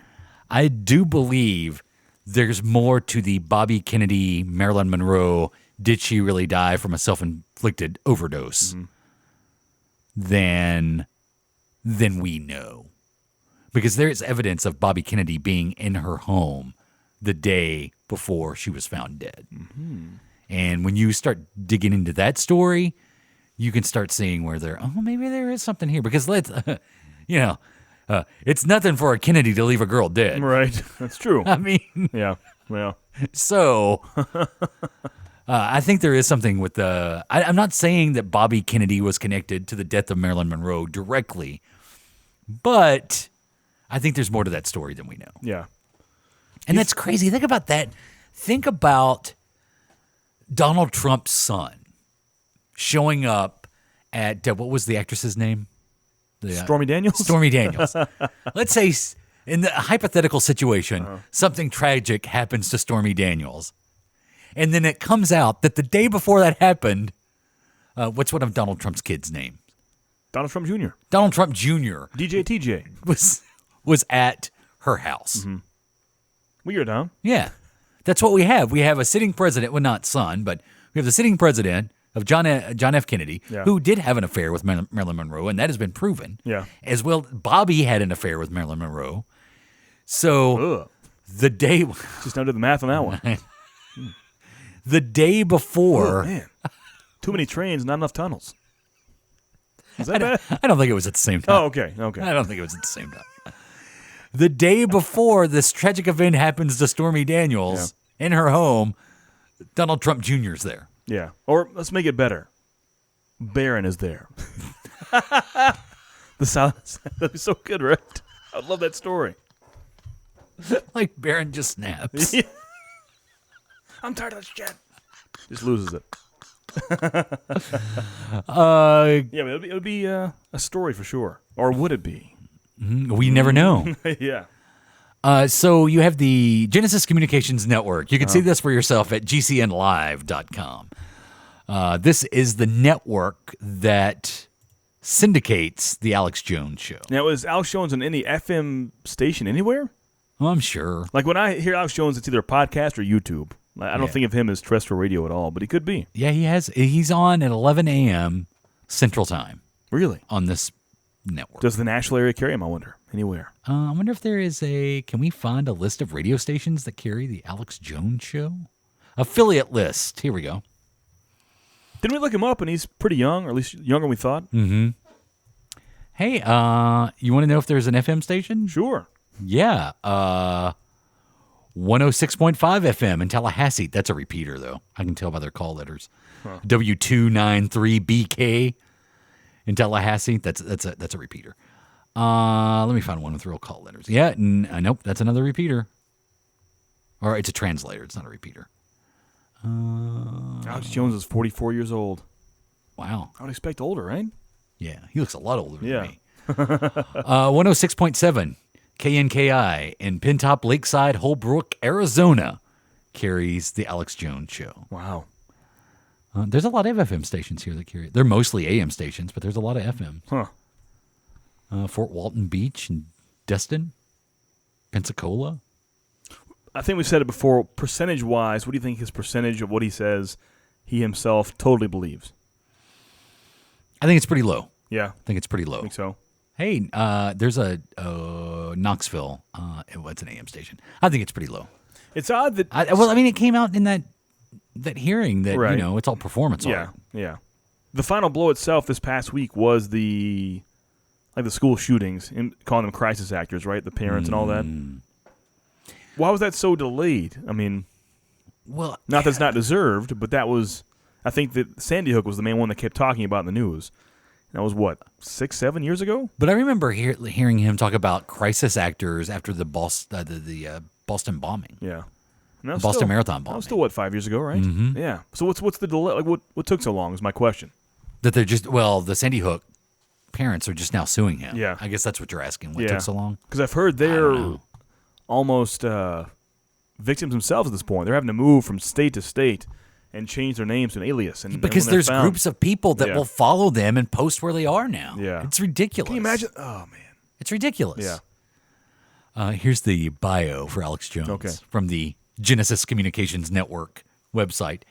I do believe there's more to the Bobby Kennedy, Marilyn Monroe, did she really die from a self-inflicted overdose than we know. Because there is evidence of Bobby Kennedy being in her home the day before she was found dead. Mm-hmm. And when you start digging into that story, you can start seeing where maybe there is something here. Because it's nothing for a Kennedy to leave a girl dead. Right. That's true. I mean, yeah. Well. So, I think there is something with I'm not saying that Bobby Kennedy was connected to the death of Marilyn Monroe directly, but I think there's more to that story than we know. Yeah. And that's crazy. Think about that. Think about Donald Trump's son showing up at, what was the actress's name? Stormy Daniels? Stormy Daniels. Let's say in the hypothetical situation, something tragic happens to Stormy Daniels. And then it comes out that the day before that happened, what's one of Donald Trump's kids' names? Donald Trump Jr. Donald Trump Jr. DJ TJ. was at her house. Mm-hmm. Weird, huh? Yeah. That's what we have. We have a sitting president, well, not son, but we have the sitting president of John F. Kennedy, who did have an affair with Marilyn Monroe, and that has been proven. Yeah. As well, Bobby had an affair with Marilyn Monroe. So the day... Just don't do the math on that one. The day before... Oh, man. Too many trains, not enough tunnels. Is that bad? I don't think it was at the same time. Oh, okay. I don't think it was at the same time. The day before this tragic event happens to Stormy Daniels in her home, Donald Trump Jr. is there. Yeah. Or let's make it better. Barron is there. The silence. That'd be so good, right? I'd love that story. Like Barron just snaps. Yeah. I'm tired of this shit. Just loses it. Yeah, but it would be a story for sure. Or would it be? We never know. Yeah. So you have the Genesis Communications Network. You can see this for yourself at gcnlive.com. This is the network that syndicates the Alex Jones Show. Now, is Alex Jones on any FM station anywhere? Well, I'm sure. Like when I hear Alex Jones, it's either a podcast or YouTube. I don't think of him as terrestrial radio at all, but he could be. Yeah, he's on at 11 a.m. Central Time. Really? On this network. Does the national area carry him, I wonder? Anywhere? I wonder if there is can we find a list of radio stations that carry the Alex Jones Show? Affiliate list. Here we go. Didn't we look him up, and he's pretty young, or at least younger than we thought? Mm-hmm. Hey, you want to know if there's an FM station? Sure. Yeah. 106.5 FM in Tallahassee. That's a repeater, though. I can tell by their call letters. Huh. W293BK in Tallahassee. That's a repeater. Let me find one with real call letters. Yeah, nope, that's another repeater. Or it's a translator. It's not a repeater. Alex Jones is 44 years old. Wow. I would expect older, right? Yeah, he looks a lot older than me. 106.7 KNKI in Pintop Lakeside, Holbrook, Arizona carries the Alex Jones Show. Wow. There's a lot of FM stations here that carry it. They're mostly AM stations, but there's a lot of FM. Huh. Fort Walton Beach and Destin, Pensacola. I think we've said it before. Percentage-wise, what do you think his percentage of what he says he himself totally believes? I think it's pretty low. Yeah. I think it's pretty low. I think so. Hey, there's a Knoxville. It's an AM station. I think it's pretty low. It's odd that... it came out in that hearing that, right. It's all performance art. Yeah. The final blow itself this past week was the school shootings, and calling them crisis actors, right? The parents and all that. Why was that so delayed? I mean, not that it's not deserved, but that was... I think that Sandy Hook was the main one that kept talking about in the news. That was what, 6-7 years ago? But I remember hearing him talk about crisis actors after the Boston bombing. Yeah. And that was Boston still- Marathon That was bombing. still, what, 5 years ago, right? Mm-hmm. Yeah. So what's the delay? Like, what took so long is my question. That they're just, the Sandy Hook parents are just now suing him. Yeah. I guess that's what you're asking. What Yeah. took so long? Because I've heard don't they're know. almost victims themselves at this point. They're having to move from state to state and change their names to an alias. And Because when they're there's found- groups of people that Yeah. will follow them and post where they are now. Yeah. It's ridiculous. Can you imagine? Oh, man. It's ridiculous. Yeah. Here's the bio for Alex Jones Okay. from the Genesis Communications Network website.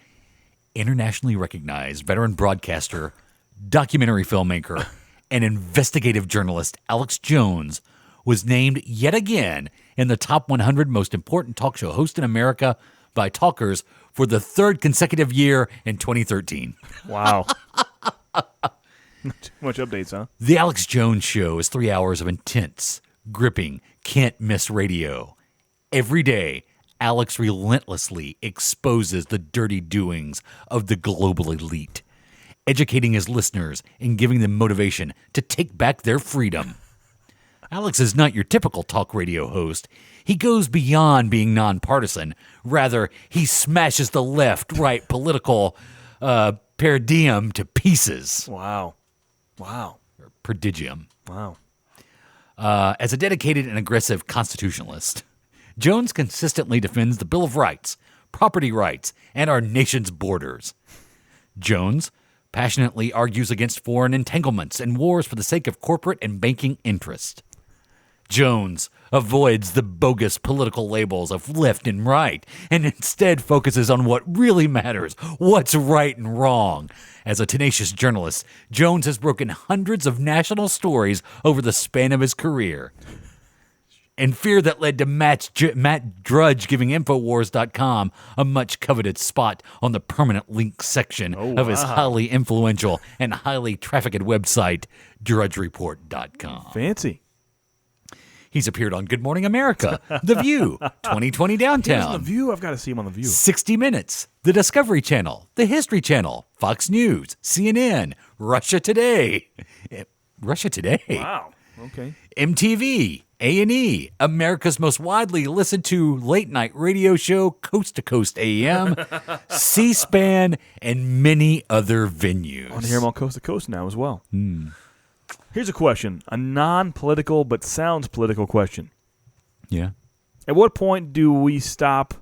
Internationally recognized veteran broadcaster, documentary filmmaker, and investigative journalist Alex Jones was named yet again in the top 100 most important talk show hosts in America by Talkers for the third consecutive year in 2013. Wow. Too much updates, huh? The Alex Jones Show is 3 hours of intense, gripping, can't-miss radio. Every day, Alex relentlessly exposes the dirty doings of the global elite, educating his listeners and giving them motivation to take back their freedom. Alex is not your typical talk radio host. He goes beyond being nonpartisan. Rather, he smashes the left-right political paradigm to pieces. Wow. Wow. Prodigium. Wow. As a dedicated and aggressive constitutionalist, Jones consistently defends the Bill of Rights, property rights, and our nation's borders. Jones passionately argues against foreign entanglements and wars for the sake of corporate and banking interest. Jones avoids the bogus political labels of left and right and instead focuses on what really matters, what's right and wrong. As a tenacious journalist, Jones has broken hundreds of national stories over the span of his career. And fear that led to Matt Drudge giving Infowars.com a much coveted spot on the permanent link section of his highly influential and highly trafficked website, DrudgeReport.com. Fancy. He's appeared on Good Morning America, The View, 2020 He's on The Downtown, View. I've got to see him on The View. 60 Minutes, The Discovery Channel, The History Channel, Fox News, CNN, Russia Today, Wow. Okay. MTV, A&E, America's most widely listened to late night radio show, Coast to Coast AM, C-SPAN, and many other venues. I want to hear him on Coast to Coast now as well. Here's a question, a non-political but sounds political question. Yeah. At what point do we stop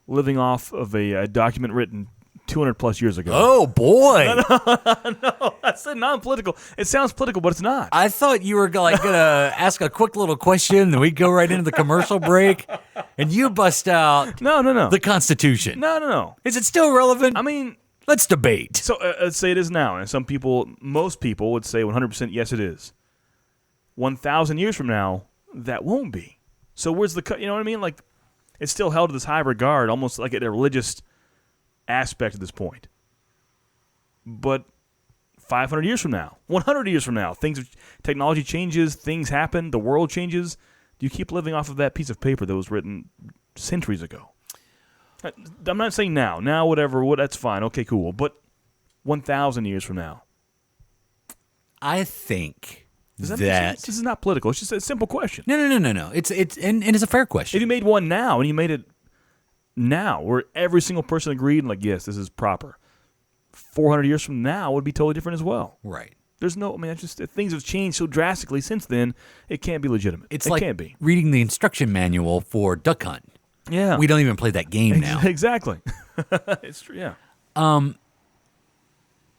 living off of a document written 200 plus years ago? Oh, boy. I said non-political. It sounds political, but it's not. I thought you were like going to ask a quick little question, then we go right into the commercial break, and you bust out No. the Constitution. No. Is it still relevant? I mean, Let's debate. so let's say it is now, and most people would say 100% yes it is. 1,000 years from now, that won't be. So where's the cut? You know what I mean? Like, it's still held to this high regard, almost like a religious aspect at this point. But 500 years from now, 100 years from now, technology changes, things happen, the world changes. Do you keep living off of that piece of paper that was written centuries ago? I'm not saying now. Now, whatever, that's fine. Okay, cool. But 1,000 years from now. I think Does that make sense? This is not political. It's just a simple question. No. It's and it's a fair If question. you made one now and you made it now where every single person agreed, like, yes, this is proper, 400 years from now would be totally different as well. Right. There's no, I mean, it's just things have changed so drastically since then, it can't be legitimate. It's it like can't be. reading the instruction manual for duck hunt. Yeah. We don't even play that game now. Exactly. It's true, yeah.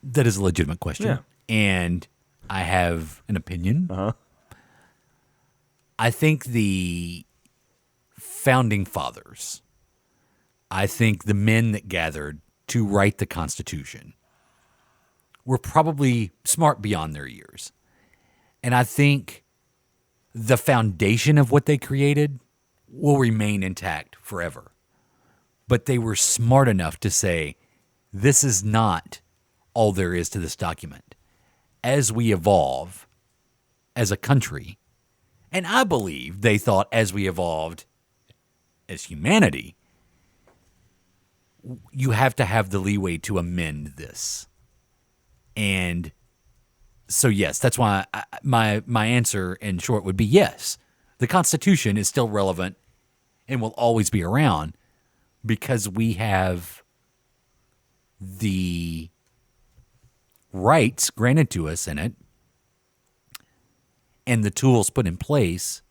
That is a legitimate question. Yeah. And I have an opinion. Uh-huh. I think the founding fathers, I think the men that gathered to write the Constitution were probably smart beyond their years. And I think the foundation of what they created will remain intact forever. But they were smart enough to say, this is not all there is to this document. As we evolve as a country, and I believe they thought as we evolved as humanity, you have to have the leeway to amend this. And So yes, that's why my answer in short would be yes. The Constitution is still relevant and will always be around because we have the rights granted to us in it and the tools put in place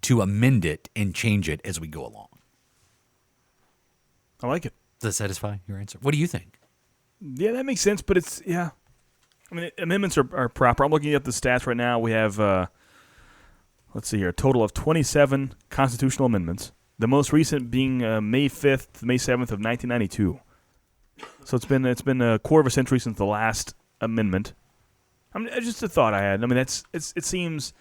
to amend it and change it as we go along. I like it. Does that satisfy your answer? What do you think? Yeah, that makes sense, but it's, yeah. I mean, amendments are proper. I'm looking at the stats right now. We have, let's see here, a total of 27 constitutional amendments. The most recent being May 5th, May 7th of 1992. So it's been a quarter of a century since the last amendment. I mean, it's just a thought I had. I mean, it seems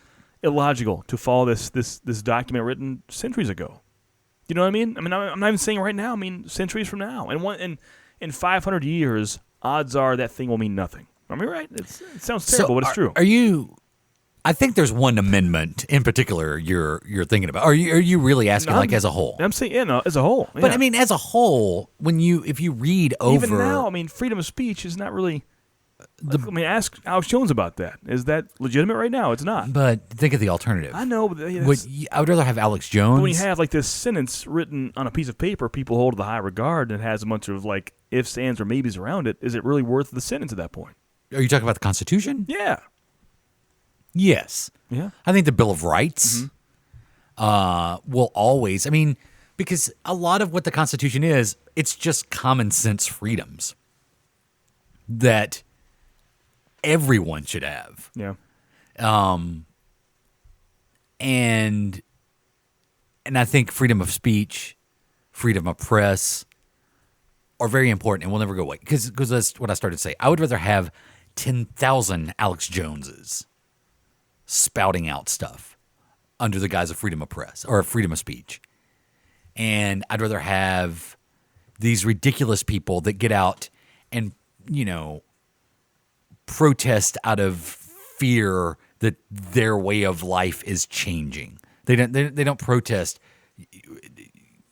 illogical to follow this document written centuries ago. You know what I mean? I mean, I'm not even saying right now. I mean, centuries from now. And in 500 years, odds are that thing will mean nothing. I mean, right? It sounds terrible, but it's true. Are you? I think there's one amendment in particular you're thinking about. Are you really asking as a whole? I'm saying, as a whole. Yeah. But I mean, as a whole, if you read over, even now, I mean, freedom of speech is not really. Ask Alex Jones about that. Is that legitimate right now? It's not. But think of the alternative. I know. But I would rather have Alex Jones. But when you have like this sentence written on a piece of paper, people hold to the high regard, and it has a bunch of like ifs, ands, or maybes around it. Is it really worth the sentence at that point? Are you talking about the Constitution? Yeah. Yes. Yeah. I think the Bill of Rights will always. I mean, because a lot of what the Constitution is, it's just common sense freedoms that everyone should have. Yeah. And I think freedom of speech, freedom of press are very important and will never go away. Because that's what I started to say. I would rather have 10,000 Alex Joneses spouting out stuff under the guise of freedom of press or freedom of speech. And I'd rather have these ridiculous people that get out and, protest out of fear that their way of life is changing. They don't protest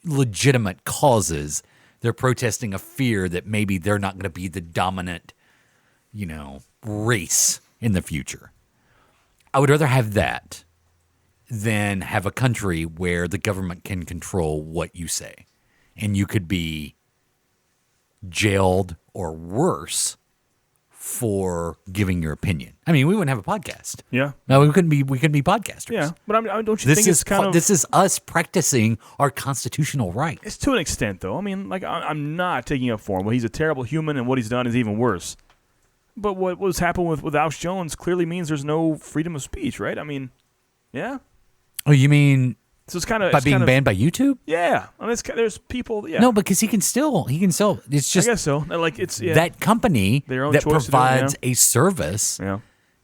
legitimate causes. They're protesting a fear that maybe they're not going to be the dominant, race in the future. I would rather have that than have a country where the government can control what you say. And you could be jailed or worse for giving your opinion. I mean, we wouldn't have a podcast. Yeah. No, we couldn't be podcasters. Yeah, but don't you think it's kind of... This is us practicing our constitutional right. It's to an extent, though. I mean, like, I'm not taking up for him. Well, he's a terrible human, and what he's done is even worse. But what was happening with Alex Jones clearly means there's no freedom of speech, right? I mean, yeah. Oh, you mean so it's kind of by being banned by YouTube? Yeah, I mean, there's people. Yeah, no, because he can still. It's just I guess so. Like it's that company that provides a service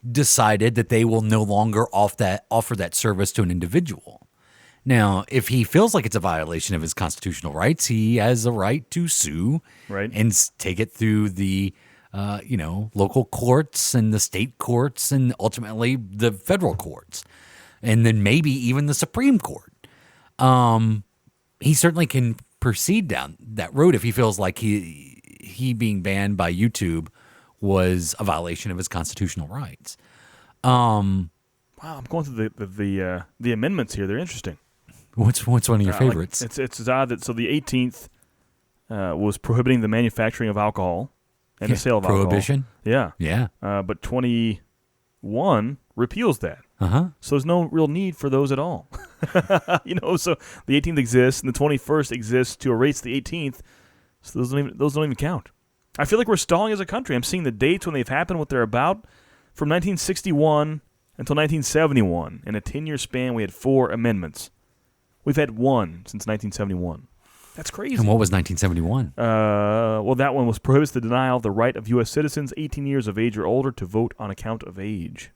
decided that they will no longer offer that service to an individual. Now, if he feels like it's a violation of his constitutional rights, he has a right to sue and take it through the local courts and the state courts and ultimately the federal courts. And then maybe even the Supreme Court. He certainly can proceed down that road if he feels like he being banned by YouTube was a violation of his constitutional rights. Wow, I'm going through the amendments here. They're interesting. What's one of your favorites? It's odd that the 18th was prohibiting the manufacturing of alcohol and the sale of prohibition. Alcohol. Yeah. But 21 repeals that. Uh-huh. So there's no real need for those at all. So the 18th exists and the 21st exists to erase the 18th. So those don't even count. I feel like we're stalling as a country. I'm seeing the dates when they've happened, what they're about. From 1961 until 1971, in a 10-year span, we had 4 amendments. We've had 1 since 1971. That's crazy. And what was 1971? Well, that one was prohibits the denial of the right of U.S. citizens 18 years of age or older to vote on account of age.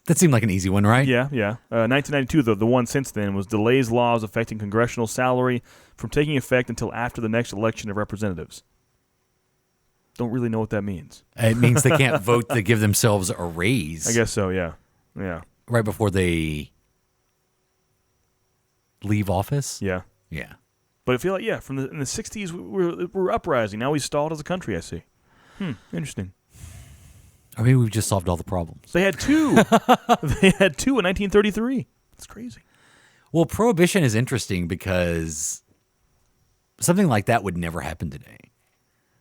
That seemed like an easy one, right? Yeah. 1992, the one since then, was delays laws affecting congressional salary from taking effect until after the next election of representatives. Don't really know what that means. It means they can't vote to give themselves a raise. I guess so, yeah. Right before they leave office? Yeah. But I feel like, in the 60s, we're uprising. Now we stalled as a country, I see. Interesting. I mean, we've just solved all the problems. They had two. They had two in 1933. It's crazy. Well, prohibition is interesting because something like that would never happen today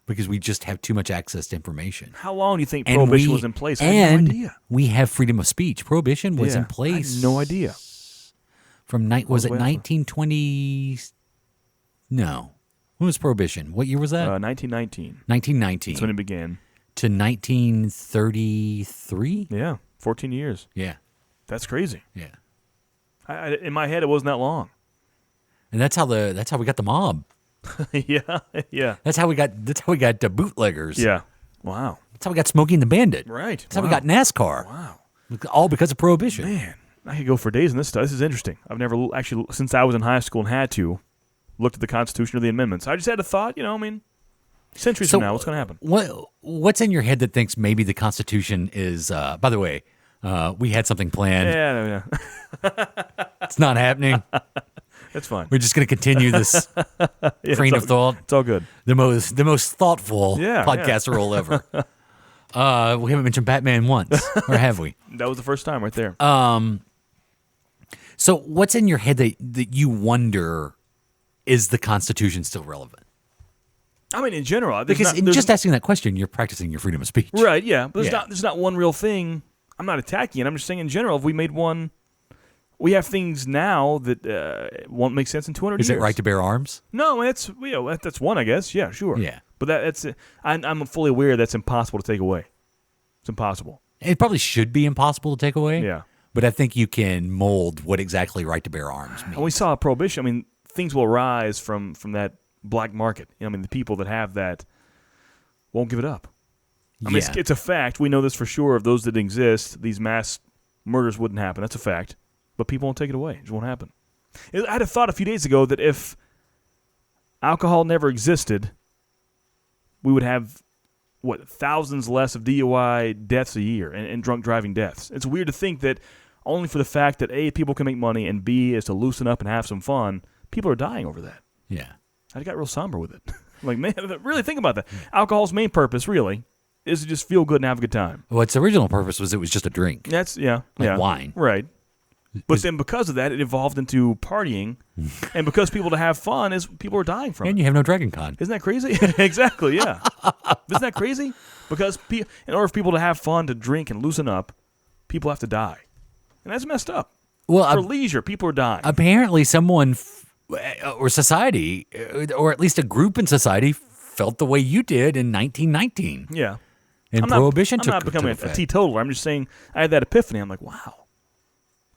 because we just have too much access to information. How long do you think prohibition was in place? I had no idea. We have freedom of speech. Prohibition was in place. I had no idea. Was it 1920? No. When was prohibition? What year was that? 1919. 1919. That's when it began. To 1933? Yeah, 14 years. Yeah. That's crazy. Yeah. In my head, it wasn't that long. And that's how we got the mob. Yeah. That's how we got the bootleggers. Yeah. Wow. That's how we got Smokey and the Bandit. Right. That's how we got NASCAR. Wow. All because of prohibition. Man, I could go for days on this stuff. This is interesting. I've never actually, since I was in high school and had to, looked at the Constitution or the amendments. I just had a thought, centuries from now, what's going to happen? What's in your head that thinks maybe the Constitution is, by the way, we had something planned. Yeah. It's not happening. That's fine. We're just going to continue this train of thought. It's all good. The most thoughtful podcast role ever. We haven't mentioned Batman once, or have we? That was the first time right there. So what's in your head that you wonder, is the Constitution still relevant? I mean, in general. Because in just asking that question, you're practicing your freedom of speech. Right, yeah. But there's not one real thing. I'm not attacking it. I'm just saying in general, if we made one, we have things now that won't make sense in 200 years. Is it right to bear arms? No, that's one, I guess. Yeah, sure. Yeah. But that's I'm fully aware that's impossible to take away. It's impossible. It probably should be impossible to take away. Yeah. But I think you can mold what exactly right to bear arms means. And we saw a prohibition. I mean, things will arise from that black market. I mean, the people that have that won't give it up. I mean, it's a fact. We know this for sure. If those didn't exist, these mass murders wouldn't happen. That's a fact. But people won't take it away. It just won't happen. I had a thought a few days ago that if alcohol never existed, we would have, thousands less of DUI deaths a year and drunk driving deaths. It's weird to think that only for the fact that A, people can make money, and B, is to loosen up and have some fun, people are dying over that. Yeah. I got real somber with it. Like, man, really think about that. Alcohol's main purpose, really, is to just feel good and have a good time. Well, its original purpose was it was just a drink. That's, like wine. Right. But then because of that, it evolved into partying. And because people to have fun, people are dying from it. And you have no Dragon Con. Isn't that crazy? Exactly, yeah. Isn't that crazy? Because in order for people to have fun, to drink and loosen up, people have to die. And that's messed up. Well, for leisure, people are dying. Apparently someone or society, or at least a group in society, felt the way you did in 1919. Yeah. And prohibition took I'm not becoming a teetotaler. I'm just saying I had that epiphany. I'm like, wow.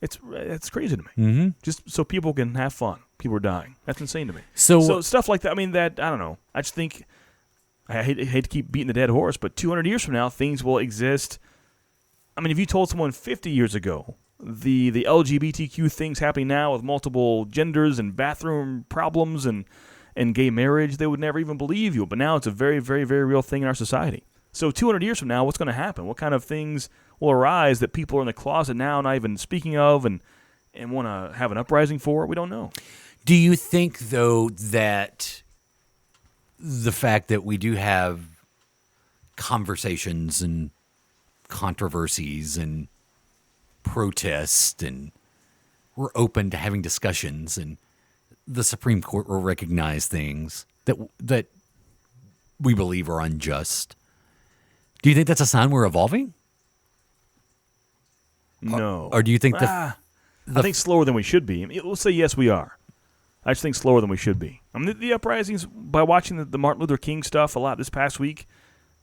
It's crazy to me. Mm-hmm. Just so people can have fun. People are dying. That's insane to me. So stuff like that, I mean, I don't know. I just think, I hate to keep beating the dead horse, but 200 years from now, things will exist. I mean, if you told someone 50 years ago, the LGBTQ things happening now with multiple genders and bathroom problems and gay marriage, they would never even believe you. But now it's a very, very, very real thing in our society. So 200 years from now, what's going to happen? What kind of things will arise that people are in the closet now not even speaking of and want to have an uprising for? We don't know. Do you think, though, that the fact that we do have conversations and controversies and protests and we're open to having discussions and the Supreme Court will recognize things that we believe are unjust, do you think that's a sign we're evolving? No. Or do you think I think slower than we should be. I mean, we'll say yes, we are. I just think slower than we should be. I mean, the uprisings, by watching the Martin Luther King stuff a lot this past week,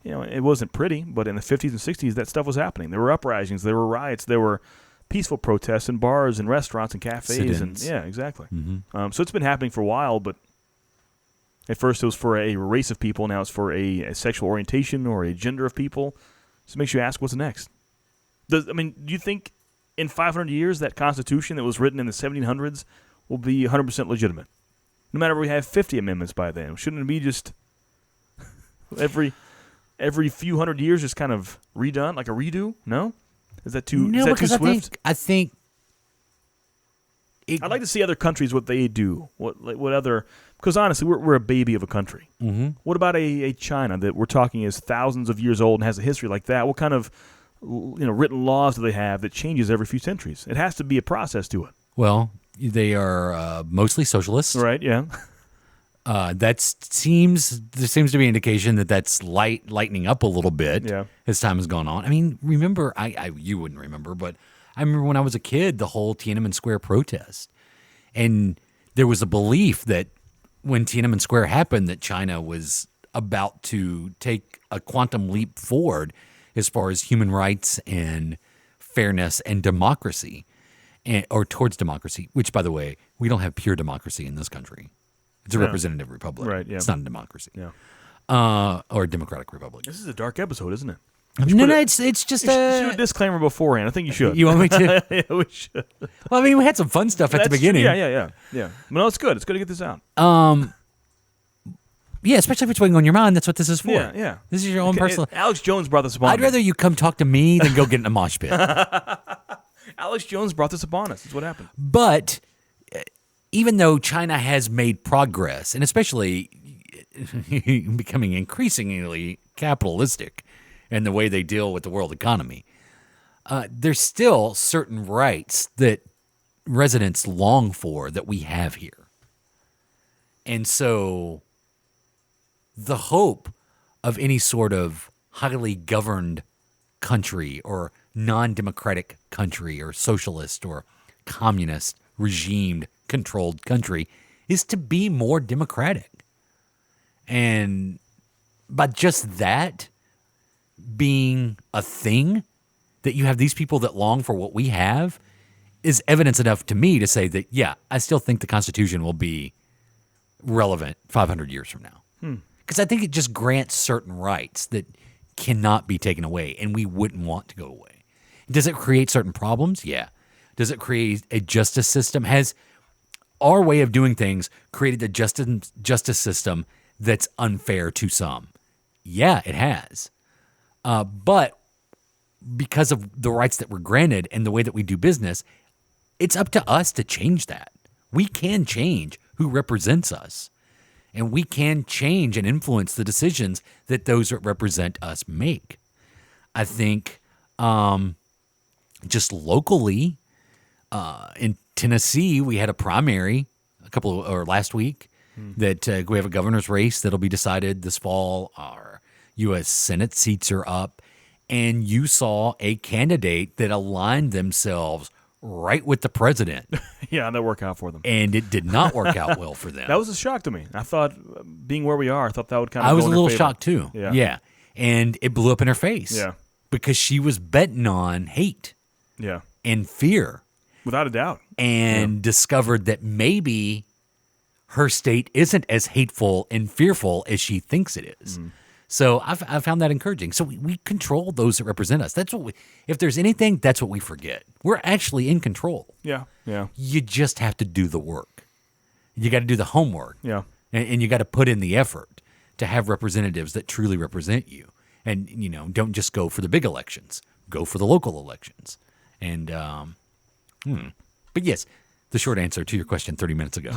it wasn't pretty, but in the 50s and 60s, that stuff was happening. There were uprisings, there were riots, there were peaceful protests in bars and restaurants and cafes. Sit-ins. Yeah, exactly. Mm-hmm. So it's been happening for a while, but at first it was for a race of people, now it's for a sexual orientation or a gender of people. So it makes you ask, what's next? Do you think in 500 years that Constitution that was written in the 1700s will be 100% legitimate? No matter if we have 50 amendments by then, shouldn't it be just every few hundred years just kind of redone, like a redo? No? Is that too swift? I think I'd like to see other countries what they do. What other? Because honestly, we're a baby of a country. Mm-hmm. What about a China that we're talking is thousands of years old and has a history like that? What kind of written laws do they have that changes every few centuries? It has to be a process to it. Well, they are mostly socialists. Right, yeah. There seems to be indication that that's lightening up a little bit as time has gone on. I mean, remember, you wouldn't remember, but I remember when I was a kid, the whole Tiananmen Square protest. And there was a belief that when Tiananmen Square happened, that China was about to take a quantum leap forward as far as human rights and fairness and democracy, or towards democracy, which, by the way, we don't have pure democracy in this country. It's a representative republic. Right, yeah. It's not a democracy. Yeah. Or a democratic republic. This is a dark episode, isn't it? No, it's just You should do a disclaimer beforehand. I think you should. You want me to? Yeah, we should. Well, I mean, we had some fun stuff at the beginning. Yeah. But no, it's good. It's good to get this out. Yeah, especially if it's weighing on your mind. That's what this is for. Yeah. This is your own personal. Alex Jones brought this upon I'd rather you come talk to me than go get in a mosh pit. Alex Jones brought this upon us. That's what happened. But even though China has made progress, and especially becoming increasingly capitalistic in the way they deal with the world economy, there's still certain rights that residents long for that we have here. And so the hope of any sort of highly governed country or non-democratic country or socialist or communist regimed controlled country is to be more democratic. And by just that being a thing, that you have these people that long for what we have, is evidence enough to me to say that, yeah, I still think the Constitution will be relevant 500 years from now. Because I think it just grants certain rights that cannot be taken away, and we wouldn't want to go away. Does it create certain problems? Yeah. Does it create a justice system? Has our way of doing things created a justice system that's unfair to some? Yeah, it has. But because of the rights that were granted and the way that we do business, it's up to us to change that. We can change who represents us. And we can change and influence the decisions that those that represent us make. I think just locally, in Tennessee, we had a primary last week that we have a governor's race that'll be decided this fall. Our U.S. Senate seats are up. And you saw a candidate that aligned themselves right with the president. Yeah, that worked out for them. And it did not work out well for them. That was a shock to me. I thought, being where we are, I thought that would kind of I was go a in her little favor. shocked too. Yeah. And it blew up in her face. Yeah. Because she was betting on hate Yeah. and fear. Without a doubt. And discovered that maybe her state isn't as hateful and fearful as she thinks it is. So I found that encouraging. So we control those that represent us. That's what if there's anything, that's what we forget. We're actually in control. Yeah. You just have to do the work. You got to do the homework. Yeah. And you got to put in the effort to have representatives that truly represent you. And, don't just go for the big elections. Go for the local elections. And, but yes, the short answer to your question 30 minutes ago.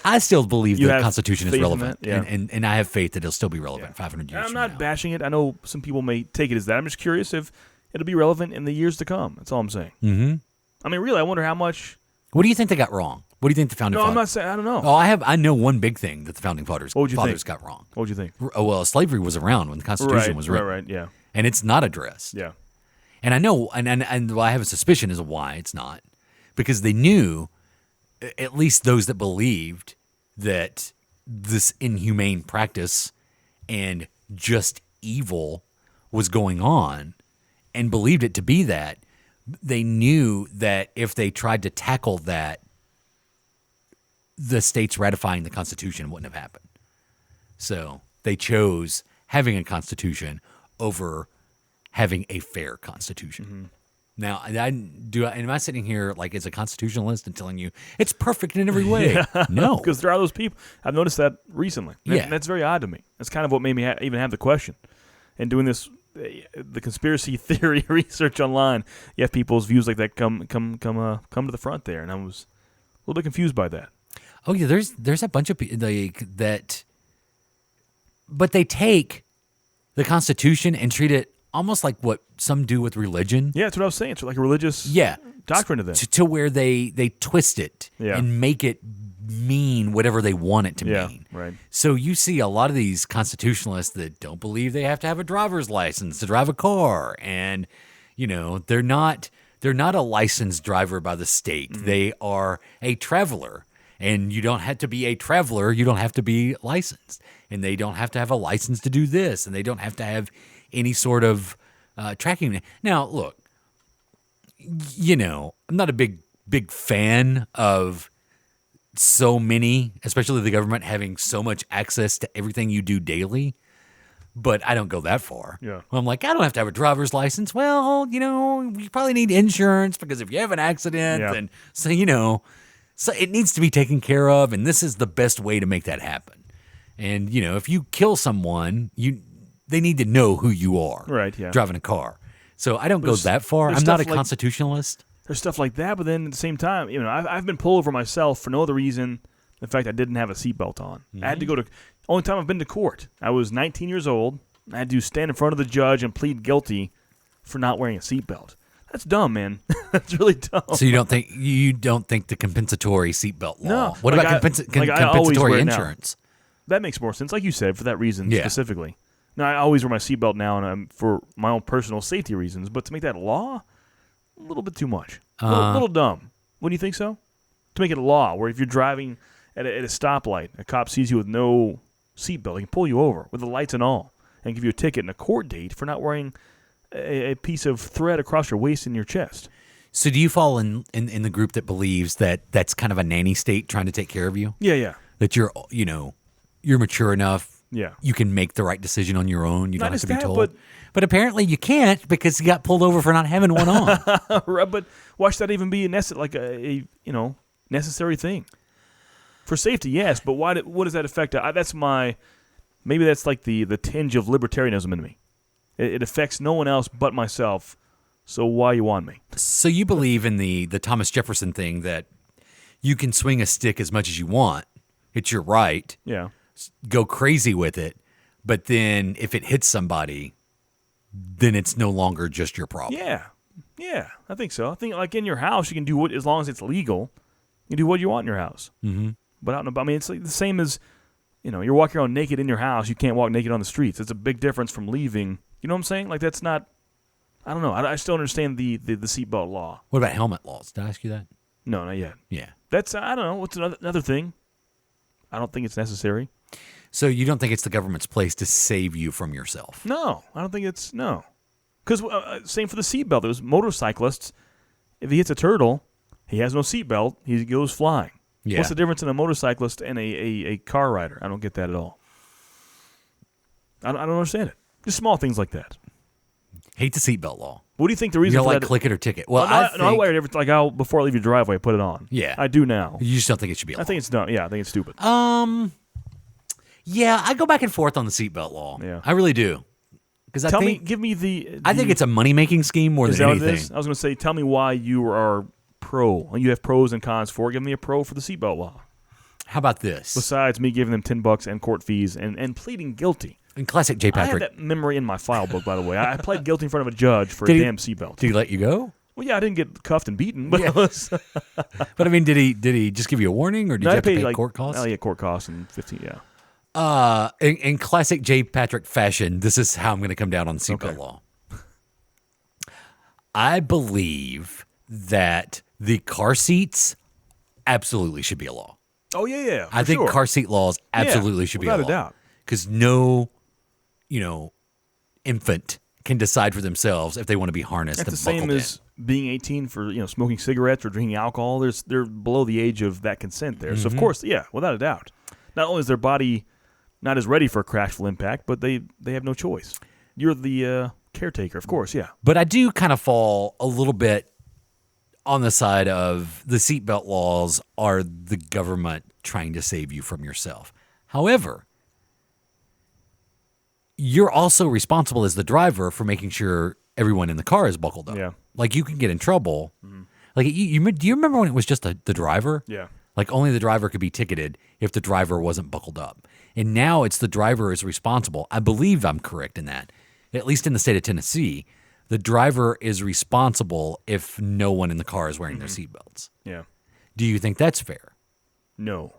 I still believe You the have Constitution is faith in relevant. that? Yeah. And I have faith that it'll still be relevant 500 years I'm from not now. bashing it. I know some people may take it as that. I'm just curious if it'll be relevant in the years to come. That's all I'm saying. Mm-hmm. I mean, really, I wonder how much. What do you think they got wrong? What do you think the founding No, fathers? I'm not saying. I don't know. Oh, I know one big thing that the founding fathers What would you think? got wrong. What would you think? Oh, well, slavery was around when the Constitution was written. Right. Yeah. And it's not addressed. Yeah. And I know, and I have a suspicion as to why it's not. Because they knew, at least those that believed, that this inhumane practice and just evil was going on and believed it to be that, they knew that if they tried to tackle that, the states ratifying the Constitution wouldn't have happened. So they chose having a Constitution over having a fair Constitution. Mm-hmm. Now, am I sitting here like as a constitutionalist and telling you it's perfect in every way? Yeah. No. Because there are those people. I've noticed that recently. Yeah. And that's very odd to me. That's kind of what made me even have the question. And doing this the conspiracy theory research online, you have people's views like that come to the front there, and I was a little bit confused by that. Oh yeah, there's a bunch of people that, but they take the Constitution and treat it almost like what some do with religion. Yeah, that's what I was saying. It's like a religious doctrine to them. To where they twist it Yeah. and make it mean whatever they want it to mean. Right. So you see a lot of these constitutionalists that don't believe they have to have a driver's license to drive a car, and they're not a licensed driver by the state. Mm-hmm. They are a traveler, and you don't have to be a traveler. You don't have to be licensed, and they don't have to have a license to do this, and they don't have to have any sort of tracking. Now, look, I'm not a big fan of so many, especially the government having so much access to everything you do daily, but I don't go that far. Yeah. I'm like, I don't have to have a driver's license. Well, you probably need insurance because if you have an accident, Yeah. then so it needs to be taken care of, and this is the best way to make that happen. And if you kill someone, they need to know who you are. Right, yeah. Driving a car. So I don't go that far. there's I'm not a stuff like- constitutionalist. There's stuff like that, but then at the same time, I've been pulled over myself for no other reason than the fact I didn't have a seatbelt on. I had to go to only time I've been to court. I was 19 years old. I had to stand in front of the judge and plead guilty for not wearing a seatbelt. That's dumb, man. That's really dumb. So you don't think the compensatory seatbelt law? No. What Like about I always wear compensatory it now. insurance? That makes more sense, like you said, for that reason Yeah. specifically. Now, I always wear my seatbelt now, and for my own personal safety reasons. But to make that law, a little bit too much. A little dumb. Wouldn't you think so? To make it a law, where if you're driving at a stoplight, a cop sees you with no seatbelt, he can pull you over with the lights and all, and give you a ticket and a court date for not wearing a piece of thread across your waist and your chest. So do you fall in the group that believes that that's kind of a nanny state trying to take care of you? Yeah. That you're mature enough. Yeah. You can make the right decision on your own. You Not don't have just to be that, told. But apparently you can't because you got pulled over for not having one on. Right, but why should that even be a necessary thing? For safety, yes, but what does that affect? Maybe that's like the tinge of libertarianism in me. It affects no one else but myself, so why you want me? So you believe in the Thomas Jefferson thing that you can swing a stick as much as you want. It's your right. Yeah. Go crazy with it. But then if it hits somebody, then it's no longer just your problem. Yeah, I think so. I think like in your house, you can do what, as long as it's legal, you can do what you want in your house. Mm-hmm. But out and about, it's like the same as, you're walking around naked in your house. You can't walk naked on the streets. It's a big difference from leaving. You know what I'm saying? Like that's not, I don't know. I still understand the seatbelt law. What about helmet laws? Did I ask you that? No, not yet. Yeah. That's, I don't know. What's another thing? I don't think it's necessary. So you don't think it's the government's place to save you from yourself? No, I don't think it's, no. Because same for the seatbelt. There's motorcyclists. If he hits a turtle, he has no seatbelt. He goes flying. Yeah. What's the difference in a motorcyclist and a car rider? I don't get that at all. I don't understand it. Just small things like that. Hate the seatbelt law. What do you think the reason You're for like that? click it or ticket. Well, I wear it every before I leave your driveway. I put it on. Yeah. I do now. You just don't think it should be a law. I think it's dumb. Yeah, I think it's stupid. Yeah, I go back and forth on the seatbelt law. Yeah. I really do. Because Give me the. I think it's a money-making scheme more Is than that what it anything. is? I was going to say, tell me why you are pro. You have pros and cons for it. Give me a pro for the seatbelt law. How about this? Besides me giving them $10 and court fees and pleading guilty. In classic J. I have Patrick, that memory in my file book, by the way. I pled guilty in front of a judge for Did a he- damn seatbelt. did he let you go? Well, yeah, I didn't get cuffed and beaten, but it was. But I mean, did he just give you a warning, or did No, you I have to paid pay court costs? Oh, yeah, court costs and 15. Yeah. In classic J. Patrick fashion, this is how I'm going to come down on the seatbelt law. I believe that the car seats absolutely should be a law. Oh yeah. I think car seat laws absolutely should be a law. without a doubt. Because no, infant can decide for themselves if they want to be harnessed. That's and the same buckled as being 18 for smoking cigarettes or drinking alcohol. They're below the age of that consent there. So of course, yeah, without a doubt. Not only is their body not as ready for a crashful impact, but they have no choice. You're the caretaker, of course. Yeah. But I do kind of fall a little bit on the side of the seatbelt laws are the government trying to save you from yourself. However, you're also responsible as the driver for making sure everyone in the car is buckled up. Yeah. Like you can get in trouble. Like do you remember when it was just the driver? Yeah. Like only the driver could be ticketed if the driver wasn't buckled up. And now it's the driver is responsible. I believe I'm correct in that. At least in the state of Tennessee, the driver is responsible if no one in the car is wearing their seatbelts. Yeah. Do you think that's fair? No.